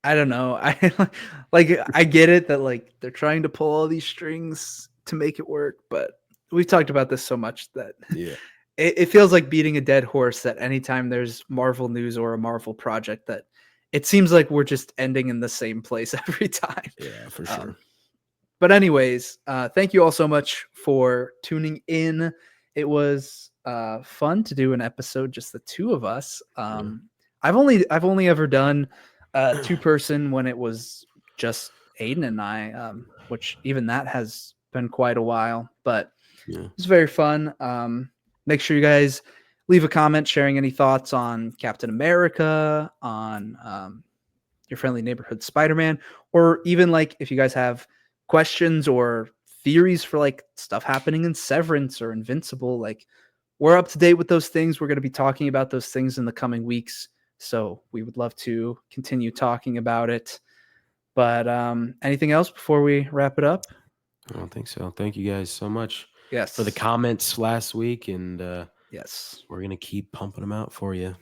I don't know. I like I get it that like they're trying to pull all these strings to make it work, but we've talked about this so much that Yeah. it feels like beating a dead horse that anytime there's Marvel news or a Marvel project that it seems like we're just ending in the same place every time. Yeah, for Um, sure. but anyways, thank you all so much for tuning in. It was fun to do an episode just the two of us. Yeah. I've only ever done two person when it was just Aiden and I, which even that has been quite a while, but Yeah. it was very fun. Make sure you guys leave a comment sharing any thoughts on Captain America, on your friendly neighborhood Spider-Man, or even like if you guys have questions or theories for like stuff happening in Severance or Invincible, like we're up to date with those things. We're going to be talking about those things in the coming weeks. So we would love to continue talking about it. But anything else before we wrap it up? I don't think so. Thank you guys so much for the Yes. comments last week, and Yes. we're gonna keep pumping them out for you.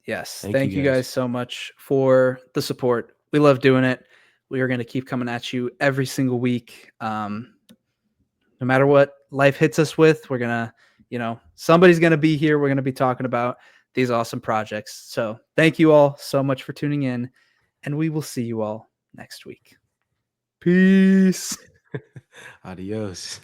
Yes. Thank you Thank you guys. guys so much for the support. We love doing it. We are going to keep coming at you every single week. No matter what life hits us with, we're going to, somebody's going to be here. We're going to be talking about these awesome projects. So thank you all so much for tuning in, and we will see you all next week. Peace. Adios.